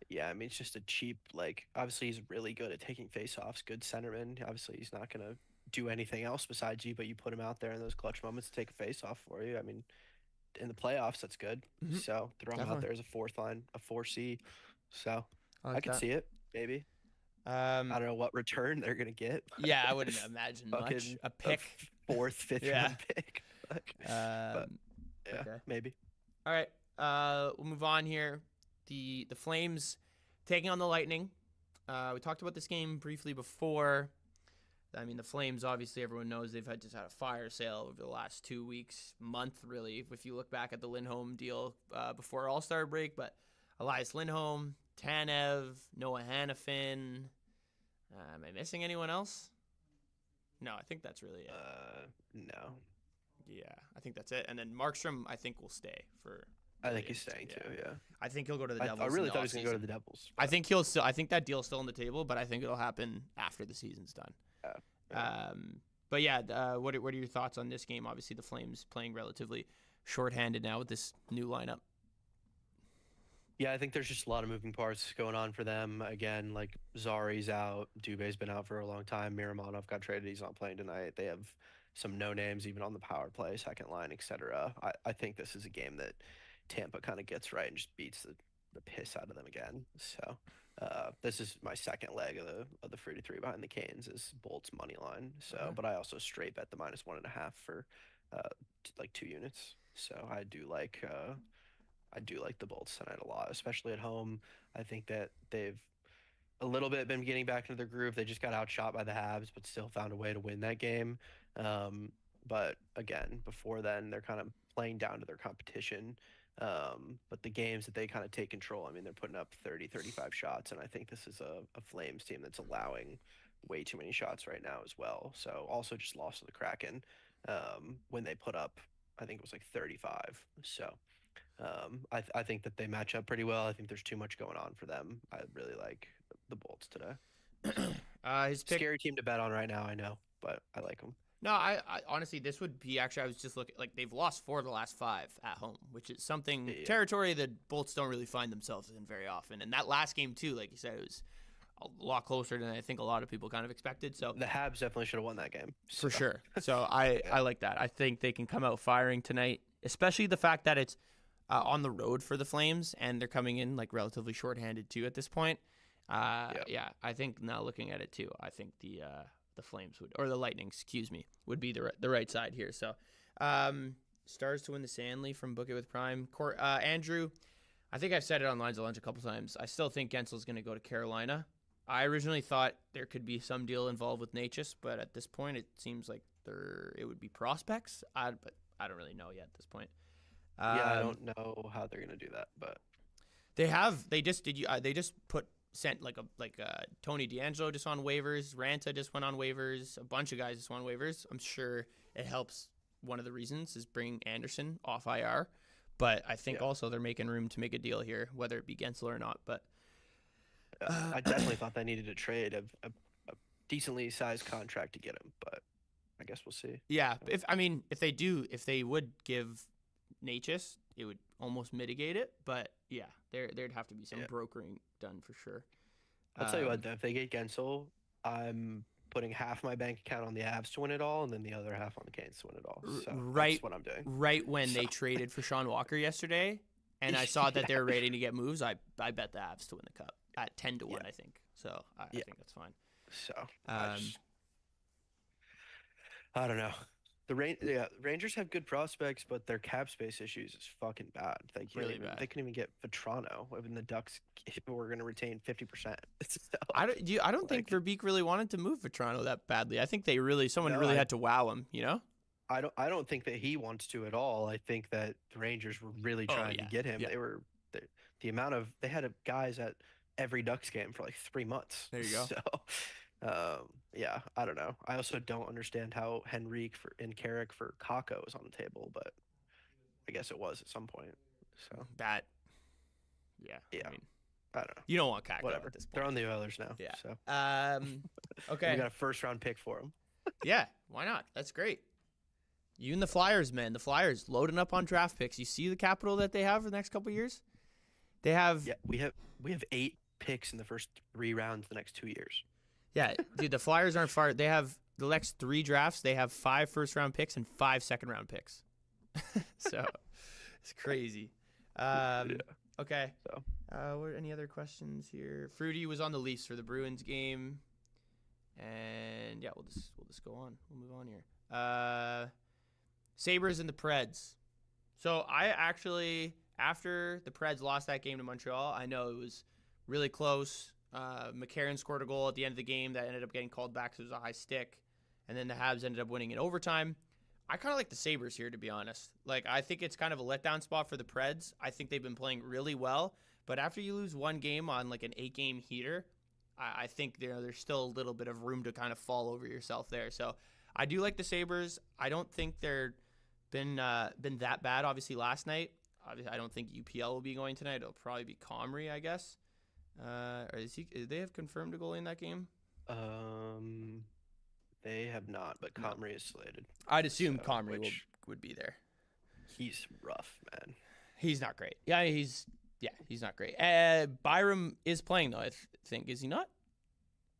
Yeah, I mean, it's just a cheap, like, obviously he's really good at taking faceoffs, good centerman. Obviously, he's not going to do anything else besides you, but you put him out there in those clutch moments to take a faceoff for you. I mean, in the playoffs, that's good. Mm-hmm. So throw him out Definitely, there as a fourth line, a 4C. So I I like could that. see it, maybe. Um, I don't know what return they're going to get. yeah, I wouldn't imagine much. Fucking A a pick, fourth, fifth yeah. round pick. Like, but yeah, Okay. maybe. All right. We'll move on here. The Flames taking on the Lightning. We talked about this game briefly before. I mean, the Flames, obviously, everyone knows they've just had a fire sale over the last 2 weeks, month, really, if you look back at the Lindholm deal before All-Star break. But Elias Lindholm, Tanev, Noah Hannafin. Am I missing anyone else? No, I think that's really it. No. Yeah, I think that's it. And then Markstrom, I think, will stay for. I think he's staying too, yeah. I think he'll go to the I Devils. really in the thought he was going to go to offseason. the Devils. I think he'll still. I think that deal's still on the table, but I think it'll happen after the season's done. Yeah. But yeah, what are your thoughts on this game? Obviously, the Flames playing relatively shorthanded now with this new lineup. Yeah, I think there's just a lot of moving parts going on for them. Again, like Zari's out, Dubé's been out for a long time. Miramonov got traded; he's not playing tonight. They have some no names even on the power play, second line, etc. I think this is a game that Tampa kind of gets right and just beats the piss out of them again. So this is my second leg of the Freudy three behind the Canes is Bolts money line. So, Okay. but I also straight bet the -1.5 for like 2 units. So I do like the Bolts tonight a lot, especially at home. I think that they've a little bit been getting back into their groove. They just got outshot by the Habs, but still found a way to win that game. Um, but again, before then, they're kind of playing down to their competition. But the games that they kind of take control, I mean, they're putting up 30, 35 shots. And I think this is a Flames team that's allowing way too many shots right now as well. So also just lost to the Kraken when they put up, I think it was like 35. So I think that they match up pretty well. I think there's too much going on for them. I really like the Bolts today. So His pick. scary team to bet on right now, I know, but I like them. No, I honestly, this would be actually. I was just looking like they've lost 4 of the last 5 at home, which is something Yeah. territory that Bolts don't really find themselves in very often. And that last game too, like you said, it was a lot closer than I think a lot of people kind of expected. So The Habs definitely should have won that game. for So, sure. So I like that. I think they can come out firing tonight, especially the fact that it's on the road for the Flames and they're coming in like relatively shorthanded too at this point. Yeah, I think now looking at it too, I think the Flames would, or the Lightning, excuse me, would be the right side here. So, Stars to win the Stanley from Book It with Prime. Andrew, I think I've said it on Lines of Lunch a couple times. I still think Gensel's going to go to Carolina. I originally thought there could be some deal involved with Natchez, but at this point, it seems like it would be prospects. But I don't really know yet at this point. yeah, I don't know how they're gonna do that, but They just sent like Tony D'Angelo just on waivers. Ranta just went on waivers. A bunch of guys just went on waivers. I'm sure it helps. One of the reasons is bringing Anderson off IR, but I think Yeah. also they're making room to make a deal here, whether it be Gensel or not. But I definitely thought they needed to trade a decently sized contract to get him, but I guess we'll see. yeah, if they would give Natchez, it would almost mitigate it. But yeah, there'd have to be some Yeah. brokering done for sure. I'll tell you what, though, if they get Gensel, I'm putting half my bank account on the Avs to win it all, and then the other half on the Canes to win it all. So right, that's what I'm doing. Right when they So- traded for Sean Walker yesterday, and I saw that they were ready to get moves, I bet the Avs to win the cup at 10-1, Yeah. I think. So I Yeah. think that's fine. So Um, I don't know. Rangers have good prospects, but their cap space issues is fucking bad. They can't Really even, bad. They can even get Vetrano. Even the Ducks were going to retain 50%. So, I don't think Verbeek really wanted to move Vetrano that badly. I think someone No, really had to wow him. You know? I don't think that he wants to at all. I think that the Rangers were really trying to get him. Yeah. They were the amount of they had guys at every Ducks game for like 3 months. There you go. So yeah, I don't know. I also don't understand how Henrique and Carrick for Kako is on the table, but I guess it was at some point. So That. Yeah. Yeah. I mean, I don't know. you don't want Kakko Whatever. at this point. They're on the Oilers now. Yeah. So Okay. we got a first round pick for them. Yeah. Why not? That's great. You and the Flyers, man. The Flyers loading up on draft picks. You see the capital that they have for the next couple of years? They have. Yeah, we have 8 picks in the first 3 rounds the next 2 years. Yeah, dude, the Flyers aren't far. They have the next 3 drafts. They have 5 first-round picks and 5 second-round picks. So it's crazy. Okay. So What any other questions here? Freudy was on the Leafs for the Bruins game, and yeah, we'll just go on. We'll move on here. Sabres and the Preds. So I actually, after the Preds lost that game to Montreal, I know it was really close. McCarron scored a goal at the end of the game that ended up getting called back because it was a high stick. And then the Habs ended up winning in overtime. I kind of like the Sabres here, to be honest. Like, I think it's kind of a letdown spot for the Preds. I think they've been playing really well. But after you lose one game on, like, an 8-game heater, I think there's still a little bit of room to kind of fall over yourself there. So I do like the Sabres. I don't think they're been that bad, obviously, last night. Obviously, I don't think UPL will be going tonight. It'll probably be Comrie, I guess. Or they have confirmed a goalie in that game? They have not, but Comrie is slated. I'd assume So, Comrie which- would be there. He's rough, man. He's not great. Yeah, he's Yeah, he's not great. Byram is playing though. I think is he not?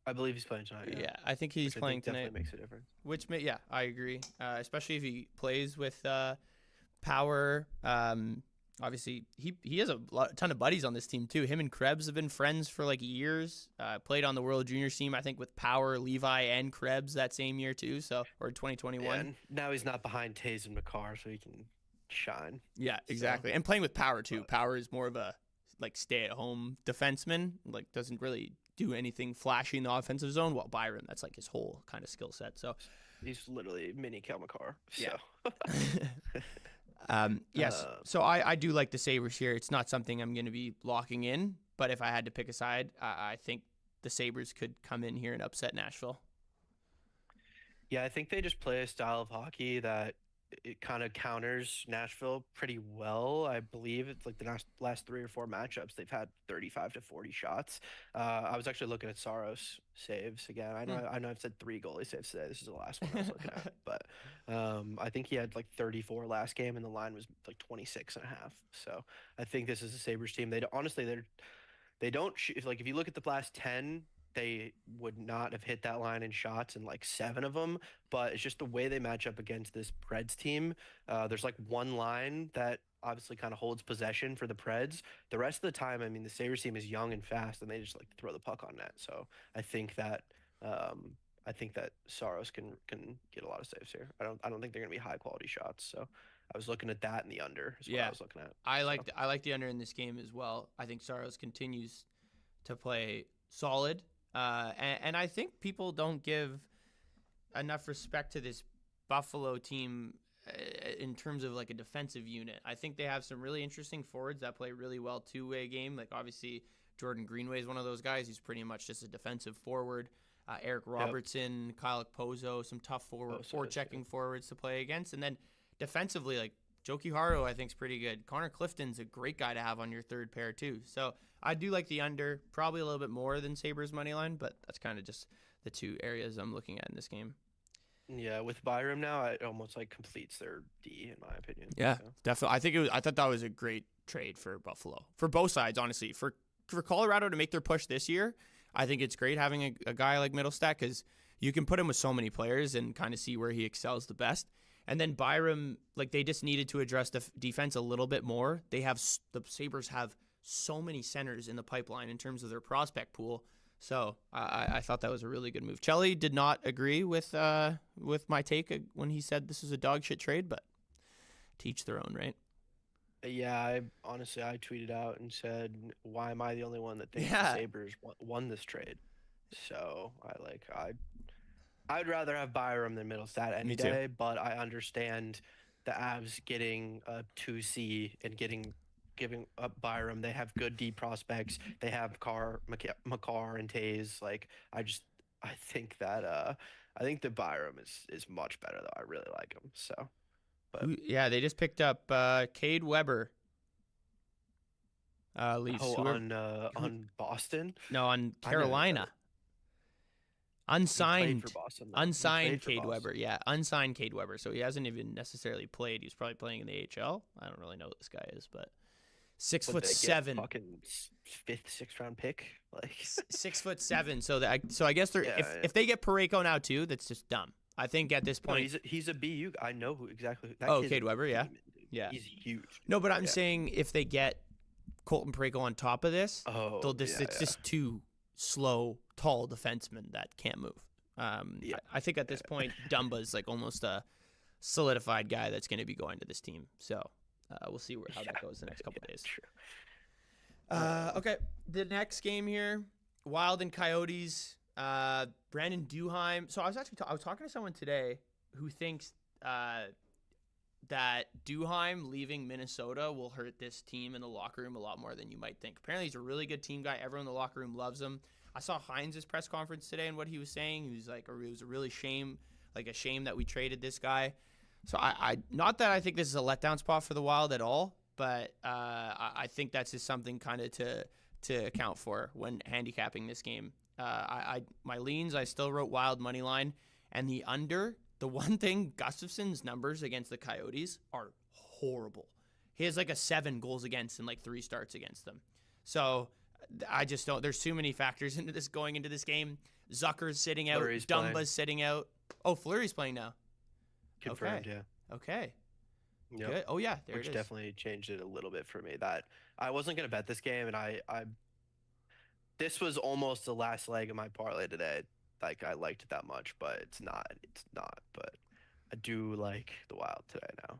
I believe he's playing tonight. Yeah, I think he's Which I playing think tonight. definitely makes a difference. Yeah, I agree. Especially if he plays with Power. Obviously, he has a ton of buddies on this team too. Him and Krebs have been friends for like years. Played on the World Juniors team, I think, with Power, Levi, and Krebs that same year too. So, or 2021. Yeah, and now he's not behind Taze and McCarr, so he can shine. Yeah, exactly. And playing with Power too. Power is more of a like stay-at-home defenseman. Like doesn't really do anything flashy in the offensive zone. While Byron, that's like his whole kind of skill set. So he's literally mini Kel McCarr. So. Yeah. Yes. So I do like the Sabres here. It's not something I'm going to be locking in, but if I had to pick a side, I think the Sabres could come in here and upset Nashville. Yeah, I think they just play a style of hockey that it kind of counters Nashville pretty well. I believe it's like the last 3 or 4 matchups, they've had 35 to 40 shots. I was actually looking at Saros saves again. I know I've said 3 goalie saves today. This is the last one I was looking at, but I think he had like 34 last game, and the line was like 26 and a half. So I think this is a Sabres team. They don't if you look at the last 10, they would not have hit that line in shots in like 7 of them, but it's just the way they match up against this Preds team. There's like one line that obviously kind of holds possession for the Preds. The rest of the time, I mean, the Sabres team is young and fast, and they just like throw the puck on net. So I think that Saros can get a lot of saves here. I don't think they're gonna be high quality shots. So I was looking at that in the under. Is what I was looking at. I like the under in this game as well. I think Saros continues to play solid. And I think people don't give enough respect to this Buffalo team in terms of like a defensive unit. I think they have some really interesting forwards that play really well two-way game. Like obviously Jordan Greenway is one of those guys. He's pretty much just a defensive forward. Eric Robertson, Kyle Okposo, some tough forward-checking forwards to play against. And then defensively, like Joki Haro, I think, is pretty good. Connor Clifton's a great guy to have on your third pair, too. So I do like the under, probably a little bit more than Sabres money line, but that's kind of just the 2 areas I'm looking at in this game. Yeah, with Byram now, it almost like completes their D, in my opinion. Yeah, definitely. I thought that was a great trade for Buffalo, for both sides, honestly. For Colorado to make their push this year, I think it's great having a guy like Middlestat because you can put him with so many players and kind of see where he excels the best. And then Byram, like they just needed to address the defense a little bit more. The Sabres have so many centers in the pipeline in terms of their prospect pool. So I thought that was a really good move. Chelly did not agree with my take when he said this is a dog shit trade, but to each their own, right? Yeah, I tweeted out and said, "Why am I the only one that thinks the Sabres won this trade?" So I'd rather have Byram than Middlestat any day, but I understand the Avs getting a 2C and giving up Byram. They have good D prospects. They have McCarr and Taze. Like I think that Byram is much better though. I really like him. So, but they just picked up Cade Weber. Leafs. On Boston? No, on Carolina. Unsigned Cade Weber. Yeah, unsigned Cade Weber. So he hasn't even necessarily played. He's probably playing in the AHL. I don't really know what this guy is, but 6'7". Fucking 5th, 6th round pick. Like 6'7". So I guess they're if they get Parayko now too, that's just dumb. I think at this point he's a BU. I know who exactly. Cade Weber. Yeah, yeah. He's huge. No, but I'm saying if they get Colton Parayko on top of this, it's just too slow, tall defensemen that can't move. I think at this point, Dumba's like almost a solidified guy that's going to be going to this team. So we'll see how that goes the next couple days. True. Okay, the next game here, Wild and Coyotes. Brandon Duheim. So I was talking to someone today who thinks that Duheim leaving Minnesota will hurt this team in the locker room a lot more than you might think. Apparently, he's a really good team guy. Everyone in the locker room loves him. I saw Hines' press conference today and what he was saying. He was like, it was a really shame that we traded this guy. So I not that I think this is a letdown spot for the Wild at all, but I think that's just something kind of to account for when handicapping this game. My leans, I still wrote Wild money line, and the under. The one thing, Gustafson's numbers against the Coyotes are horrible. He has like a 7 goals against and like 3 starts against them. So I just don't. There's too many factors into this going into this game. Zucker's sitting out. Fleury's Dumba's playing. sitting out. Oh, Fleury's playing now. Confirmed, Okay. yeah. Okay. Yep. Good. Oh yeah, there Which it is. definitely changed it a little bit for me. That I wasn't gonna bet this game, and I this was almost the last leg of my parlay today. Like I liked it that much, but it's not. It's not. But I do like the Wild today now.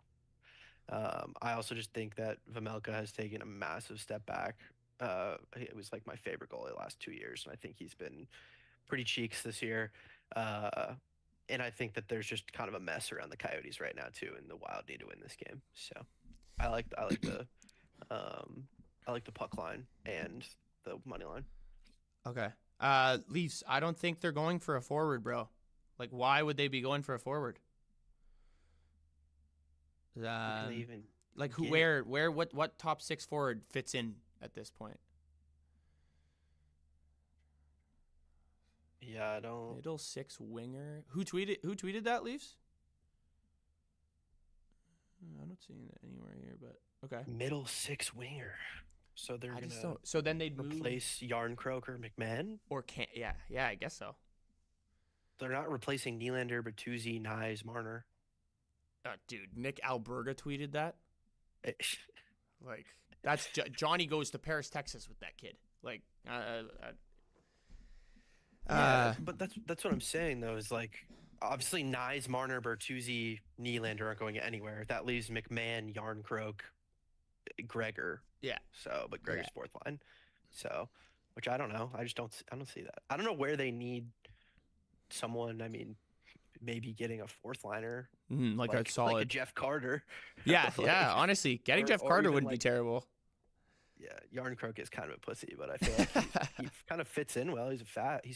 I also just think that Vamelka has taken a massive step back. It was like my favorite goalie the last 2 years, and I think he's been pretty cheeks this year. And I think that there's just kind of a mess around the Coyotes right now too, and the Wild need to win this game. So I like the puck line and the money line. Okay. Leafs. I don't think they're going for a forward, bro. Like, why would they be going for a forward? Who can they even Like who? get? Where? What top 6 forward fits in at this point? Yeah, I don't. Middle 6 winger. Who tweeted that, Leafs? I'm not seeing it anywhere here, but okay. Middle 6 winger. So they're I just gonna don't. So then they'd move replace Yarncroke or McMahon. or can't. Yeah, I guess so. They're not replacing Nylander, Bertuzzi, Nyes, Marner. Dude, Nick Alberga tweeted that. Eh, Like that's Johnny goes to Paris, Texas with that kid. Like, Yeah, but that's what I'm saying though. Is like obviously Nyes, Marner, Bertuzzi, Nylander aren't going anywhere. That leaves McMahon, Yarncroke, Gregor. yeah. So, but Gregor's fourth line. So, which I don't know. I don't see that. I don't know where they need someone. I mean, maybe getting a fourth liner Like a solid. like a Jeff Carter. Yeah, Like, yeah. Honestly, getting or- Jeff or Carter even wouldn't be like- terrible. Yeah, Yarncroke is kind of a pussy, but I feel like he kind of fits in well. He's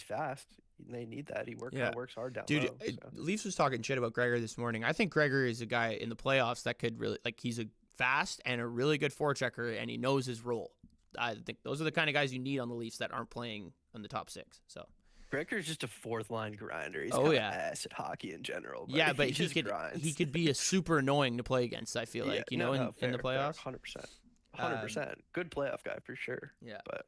fast. They need that. He Yeah. works hard down Dude, low. So. Leafs was talking shit about Gregor this morning. I think Gregor is a guy in the playoffs that could really he's a fast and a really good forechecker, and he knows his role. I think those are the kind of guys you need on the Leafs that aren't playing on the top 6. So Gregor's just a fourth line grinder. He's Oh, kind yeah. of ass at hockey in general. yeah, but he just could grinds. he could be a super annoying to play against. I feel like in the playoffs. 100%. 100%. Good playoff guy for sure. Yeah. But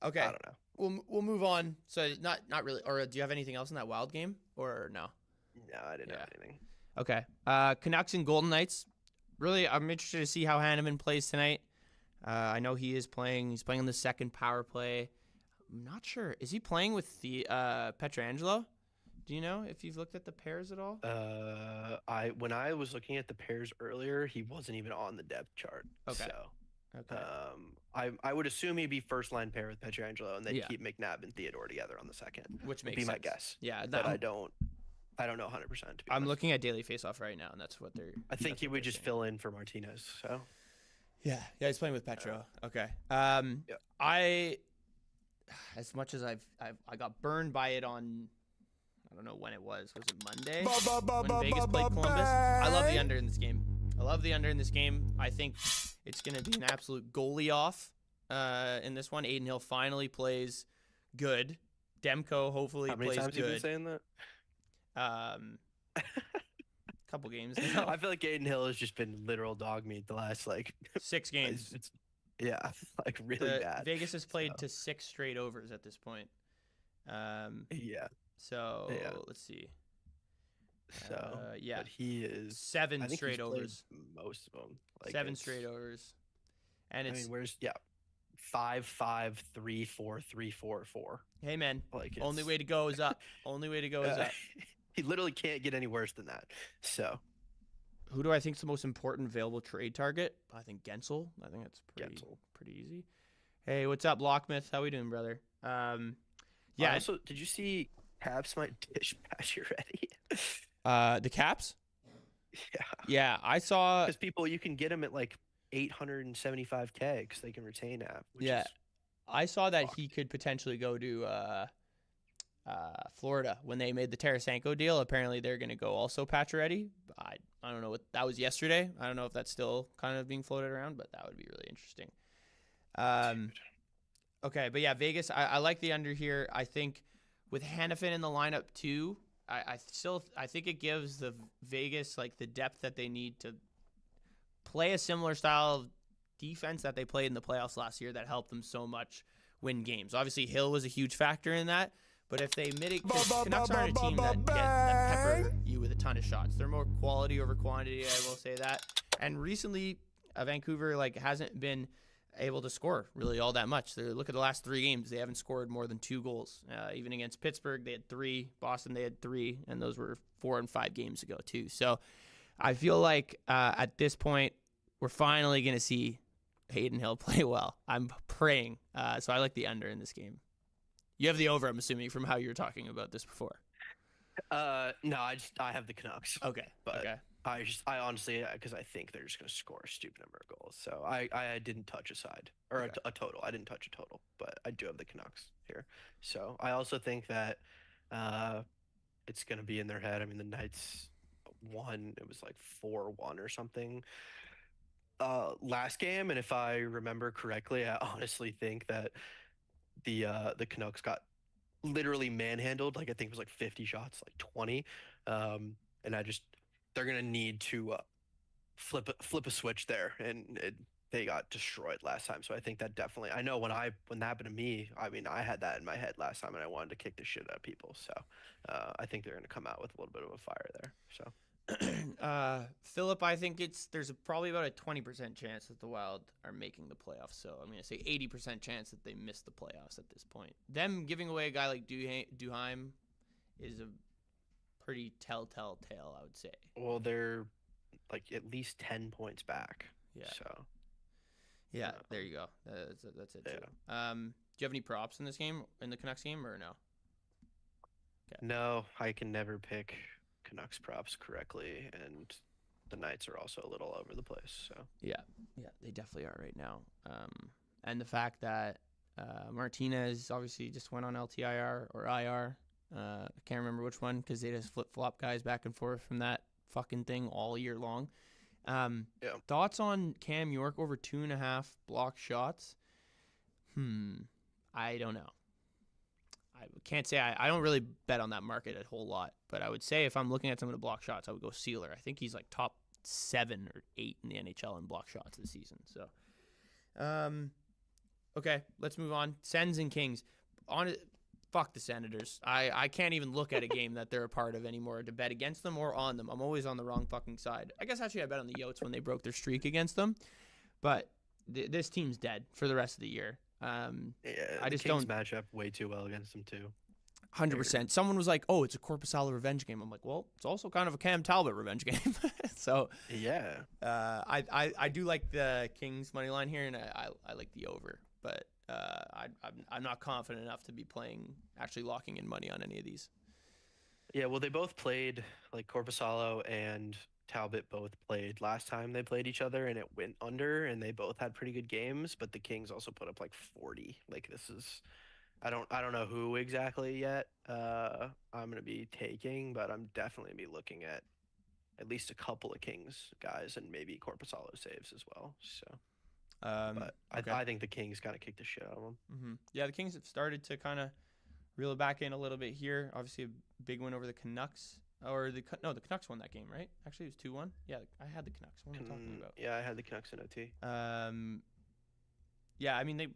Okay. I don't know. We'll move on. So not really. Or do you have anything else in that Wild game or no? No, I didn't Yeah. have anything. Okay. Canucks and Golden Knights. Really, I'm interested to see how Hanneman plays tonight. I know he is playing. He's playing on the second power play. I'm not sure. Is he playing with the Pietrangelo? Do you know if you've looked at the pairs at all? When I was looking at the pairs earlier, he wasn't even on the depth chart. Okay. So Okay. I would assume he'd be first line pair with Pietrangelo, and then Yeah. keep McNabb and Theodore together on the second. Which Would makes be my sense. guess. Yeah. But I'm, I don't know 100%. To be I'm honest. looking at Daily Faceoff right now, and that's what they're. I think that's he what would they're just saying. fill in for Martinez. So Yeah, he's playing with Petro. Okay. Yeah. I, as much as I got burned by it on, I don't know when it was. Was it Monday when Vegas played Columbus? I love the under in this game. I think it's gonna be an absolute goalie off in this one. Aiden Hill finally plays good. Demko hopefully how many plays times have you been good. saying that? Couple games now. I feel like Aiden Hill has just been literal dog meat the last 6 games. yeah, like really bad. Vegas has played So. to 6 straight overs at this point. Yeah. So Yeah. let's see. So Yeah, but he is 7 I think straight he's played overs. most of them. Like 7 it's- straight overs, and I it's mean, where's 5-5-3-4-3-4-4. hey man, Like only it's- way to go is up. Only way to go is up. He literally can't get any worse than that. So Who do I think is the most important available trade target? I think Gensel. I think that's Gensel. pretty easy. Hey, what's up, Lockmouth? How we doing, brother? Yeah, Also, did you see Caps might dish Pacioretty? the Caps. Yeah. Yeah, I saw. Because people, you can get them at like 875K because they can retain app. Which Yeah. is, I saw that he could potentially go to Florida when they made the Tarasenko deal. Apparently, they're going to go also Pacioretty. I don't know what that was yesterday. I don't know if that's still kind of being floated around, but that would be really interesting. Okay, but yeah, Vegas. I like the under here. I think with Hannafin in the lineup too, I think it gives the Vegas like the depth that they need to play a similar style of defense that they played in the playoffs last year that helped them so much win games. Obviously, Hill was a huge factor in that. But if they mitigate, Canucks aren't a team that pepper you with a ton of shots. They're more quality over quantity, I will say that. And recently, Vancouver hasn't been able to score really all that much. Look at the last 3 games; they haven't scored more than 2 goals. Even against Pittsburgh, they had 3. Boston, they had 3, and those were 4 and 5 games ago too. So I feel like at this point, we're finally going to see Hayden Hill play well. I'm praying. So I like the under in this game. You have the over, I'm assuming, from how you were talking about this before. No, I have the Canucks. Okay. But okay. I honestly, because I think they're just going to score a stupid number of goals. So I didn't touch a side or a total. I didn't touch a total, but I do have the Canucks here. So I also think that it's going to be in their head. I mean, the Knights won. It was like 4-1 or something last game, and if I remember correctly, I honestly think that the Canucks got literally manhandled. Like I think it was like 50 shots, like 20. And they're gonna need to flip a switch there, and they got destroyed last time. So I think that definitely. I know when that happened to me, I mean I had that in my head last time, and I wanted to kick the shit out of people. So I think they're gonna come out with a little bit of a fire there. So. Philip, I think there's probably about a 20% chance that the Wild are making the playoffs. So I'm going to say 80% chance that they miss the playoffs at this point. Them giving away a guy like Duheim is a pretty telltale tale, I would say. Well, they're like at least 10 points back. Yeah. So. Yeah, there you go. That's it. Yeah. Too. Do you have any props in this game, in the Canucks game, or no? Okay. No, I can never pick Canucks props correctly, and the Knights are also a little all over the place. So yeah, they definitely are right now. And the fact that Martinez obviously just went on LTIR or IR. I can't remember which one because they just flip-flop guys back and forth from that fucking thing all year long. Thoughts on Cam York over 2.5 block shots? I don't know. I can't say I don't really bet on that market a whole lot, but I would say if I'm looking at some of the block shots, I would go Sealer. I think he's like top 7 or 8 in the NHL in block shots this season. So, okay, let's move on. Sens and Kings. Fuck the Senators. I can't even look at a game that they're a part of anymore to bet against them or on them. I'm always on the wrong fucking side. I guess actually I bet on the Yotes when they broke their streak against them, but this team's dead for the rest of the year. I just Kings don't match up way too well against them too. 100%. Someone was like, "Oh, it's a Korpisalo revenge game." I'm like, "Well, it's also kind of a Cam Talbot revenge game." So yeah, I do like the Kings money line here, and I like the over, but I'm not confident enough to be actually locking in money on any of these. Yeah, well, they both played, like Korpisalo and Talbot both played last time they played each other, and it went under, and they both had pretty good games, but the Kings also put up like 40. Like this is, I don't know who exactly yet I'm going to be taking, but I'm definitely be looking at least a couple of Kings guys and maybe Korpisalo saves as well. So but okay. I think the Kings kind of kicked the shit out of them. Mm-hmm. Yeah, the Kings have started to kind of reel it back in a little bit here. Obviously, a big win over the Canucks. The Canucks won that game, right? Actually, it was 2-1. Yeah, I had the Canucks. What am I talking about? Yeah, I had the Canucks in OT. Yeah, I mean,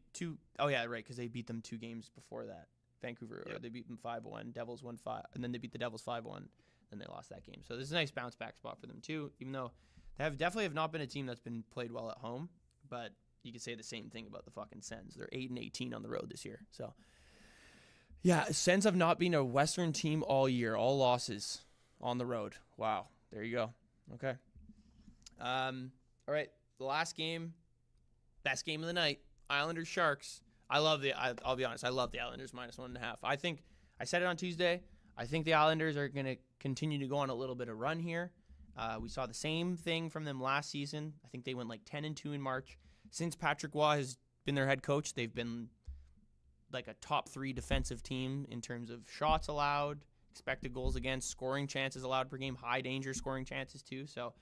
oh, yeah, right, because they beat them 2 games before that. Vancouver, Yep. or they beat them 5-1. Devils won 5, and then they beat the Devils 5-1. Then they lost that game. So this is a nice bounce back spot for them, too, even though they definitely have not been a team that's been played well at home. But you could say the same thing about the fucking Sens. They're 8-18 on the road this year. So, yeah, Sens have not been a Western team all year. All losses on the road. Wow. There you go. Okay. All right. The last game, best game of the night, Islanders Sharks. I'll be honest, I love the Islanders -1.5. I think I said it on Tuesday. I think the Islanders are going to continue to go on a little bit of run here. We saw the same thing from them last season. I think they went like 10-2 in March. Since Patrick Waugh has been their head coach, they've been like a top 3 defensive team in terms of shots allowed, expected goals against, scoring chances allowed per game, high danger scoring chances too. So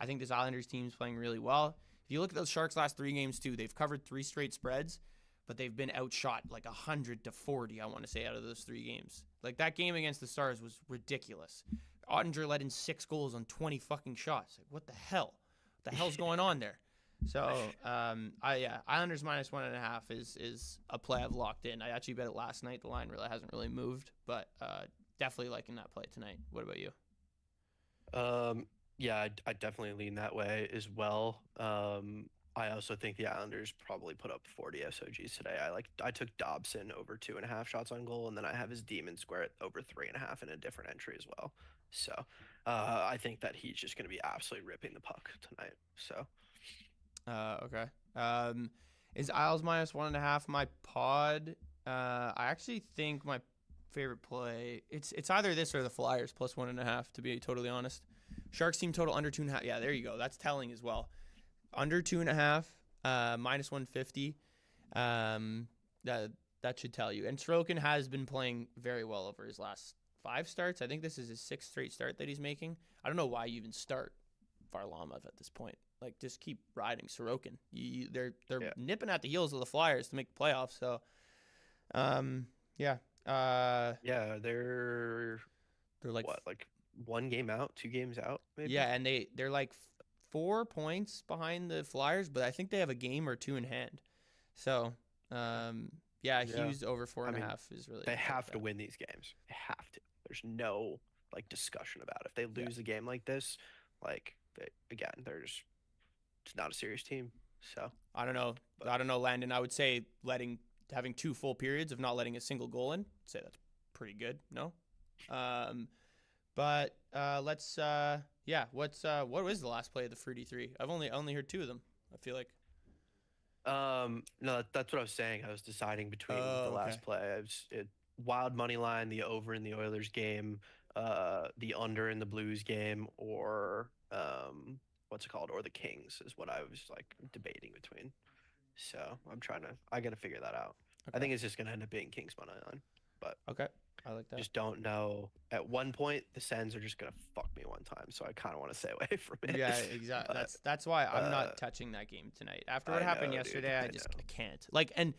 I think this Islanders team is playing really well. If you look at those Sharks' last 3 games too, they've covered 3 straight spreads, but they've been outshot like 100-40, I want to say, out of those 3 games. Like that game against the Stars was ridiculous. Ottinger let in 6 goals on 20 fucking shots. Like, what the hell? the hell's going on there? So, Islanders -1.5 is a play I've locked in. I actually bet it last night. The line hasn't really moved, but definitely liking that play tonight. What about you? Yeah, I definitely lean that way as well. I also think the Islanders probably put up 40 SOGs today. I took Dobson over 2.5 shots on goal, and then I have his Demon Square at over 3.5 in a different entry as well. So, I think that he's just going to be absolutely ripping the puck tonight. So, Okay. Is Isles -1.5 my pod? I actually think my favorite play it's either this or the Flyers +1.5. To be totally honest, Sharks team total under 2.5. Yeah, there you go. That's telling as well. Under 2.5, -150. That should tell you. And Sorokin has been playing very well over his last 5 starts. I think this is his 6th straight start that he's making. I don't know why you even start Varlamov at this point. Like, just keep riding Sorokin. They're nipping at the heels of the Flyers to make the playoffs. So, yeah. yeah, they're like what, like 1 game out, 2 games out, maybe? Yeah, and they're like 4 points behind the Flyers, but I think they have a game or 2 in hand. So, Hughes over 4.5 is really. They have to win these games. They have to. There's no discussion about it. If they lose a game like this, they're just it's not a serious team. So I don't know. Landon. I would say having 2 full periods of not letting a single goal in. I'd say that's pretty good. No. But let's what was the last play of the Freudy 3? I've only heard 2 of them. I feel like. No, that's what I was saying. I was deciding between the last play. Wild money line, the over in the Oilers game, the under in the Blues game, or what's it called, or the Kings is what I was debating between. So I got to figure that out. Okay. I think it's just gonna end up being Kings money line, but okay. I like that. Just don't know. At one point, the Sens are just gonna fuck me one time, so I kind of want to stay away from it. Yeah, exactly. That's why I'm not touching that game tonight. After what happened yesterday, I can't. And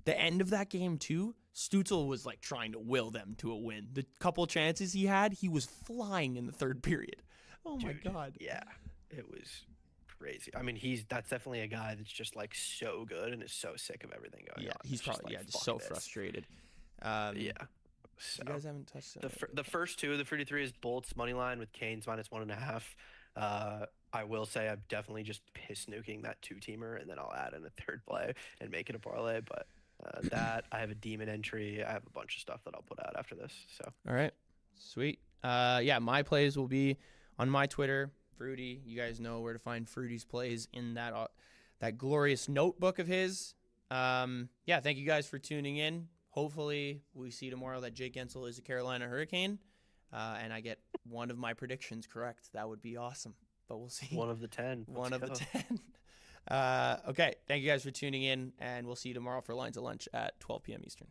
the end of that game too, Stützle was trying to will them to a win. The couple chances he had, he was flying in the 3rd period. Oh my god. Yeah, it was crazy. I mean, that's definitely a guy that's just so good and is so sick of everything going on. He's probably just so frustrated. Yeah. So you guys haven't touched the first 2 of the 33 is Bolts money line with Canes -1.5. I will say I'm definitely just piss nuking that 2-teamer, and then I'll add in a 3rd play and make it a parlay. But that I have a demon entry. I have a bunch of stuff that I'll put out after this. So all right, sweet. My plays will be on my Twitter, Freudy. You guys know where to find Freudy's plays in that glorious notebook of his. Thank you guys for tuning in. Hopefully, we see tomorrow that Jake Gensel is a Carolina Hurricane, and I get one of my predictions correct. That would be awesome, but we'll see. 1 of the 10. One of the 10. Okay, thank you guys for tuning in, and we'll see you tomorrow for Lines of Lunch at 12 p.m. Eastern.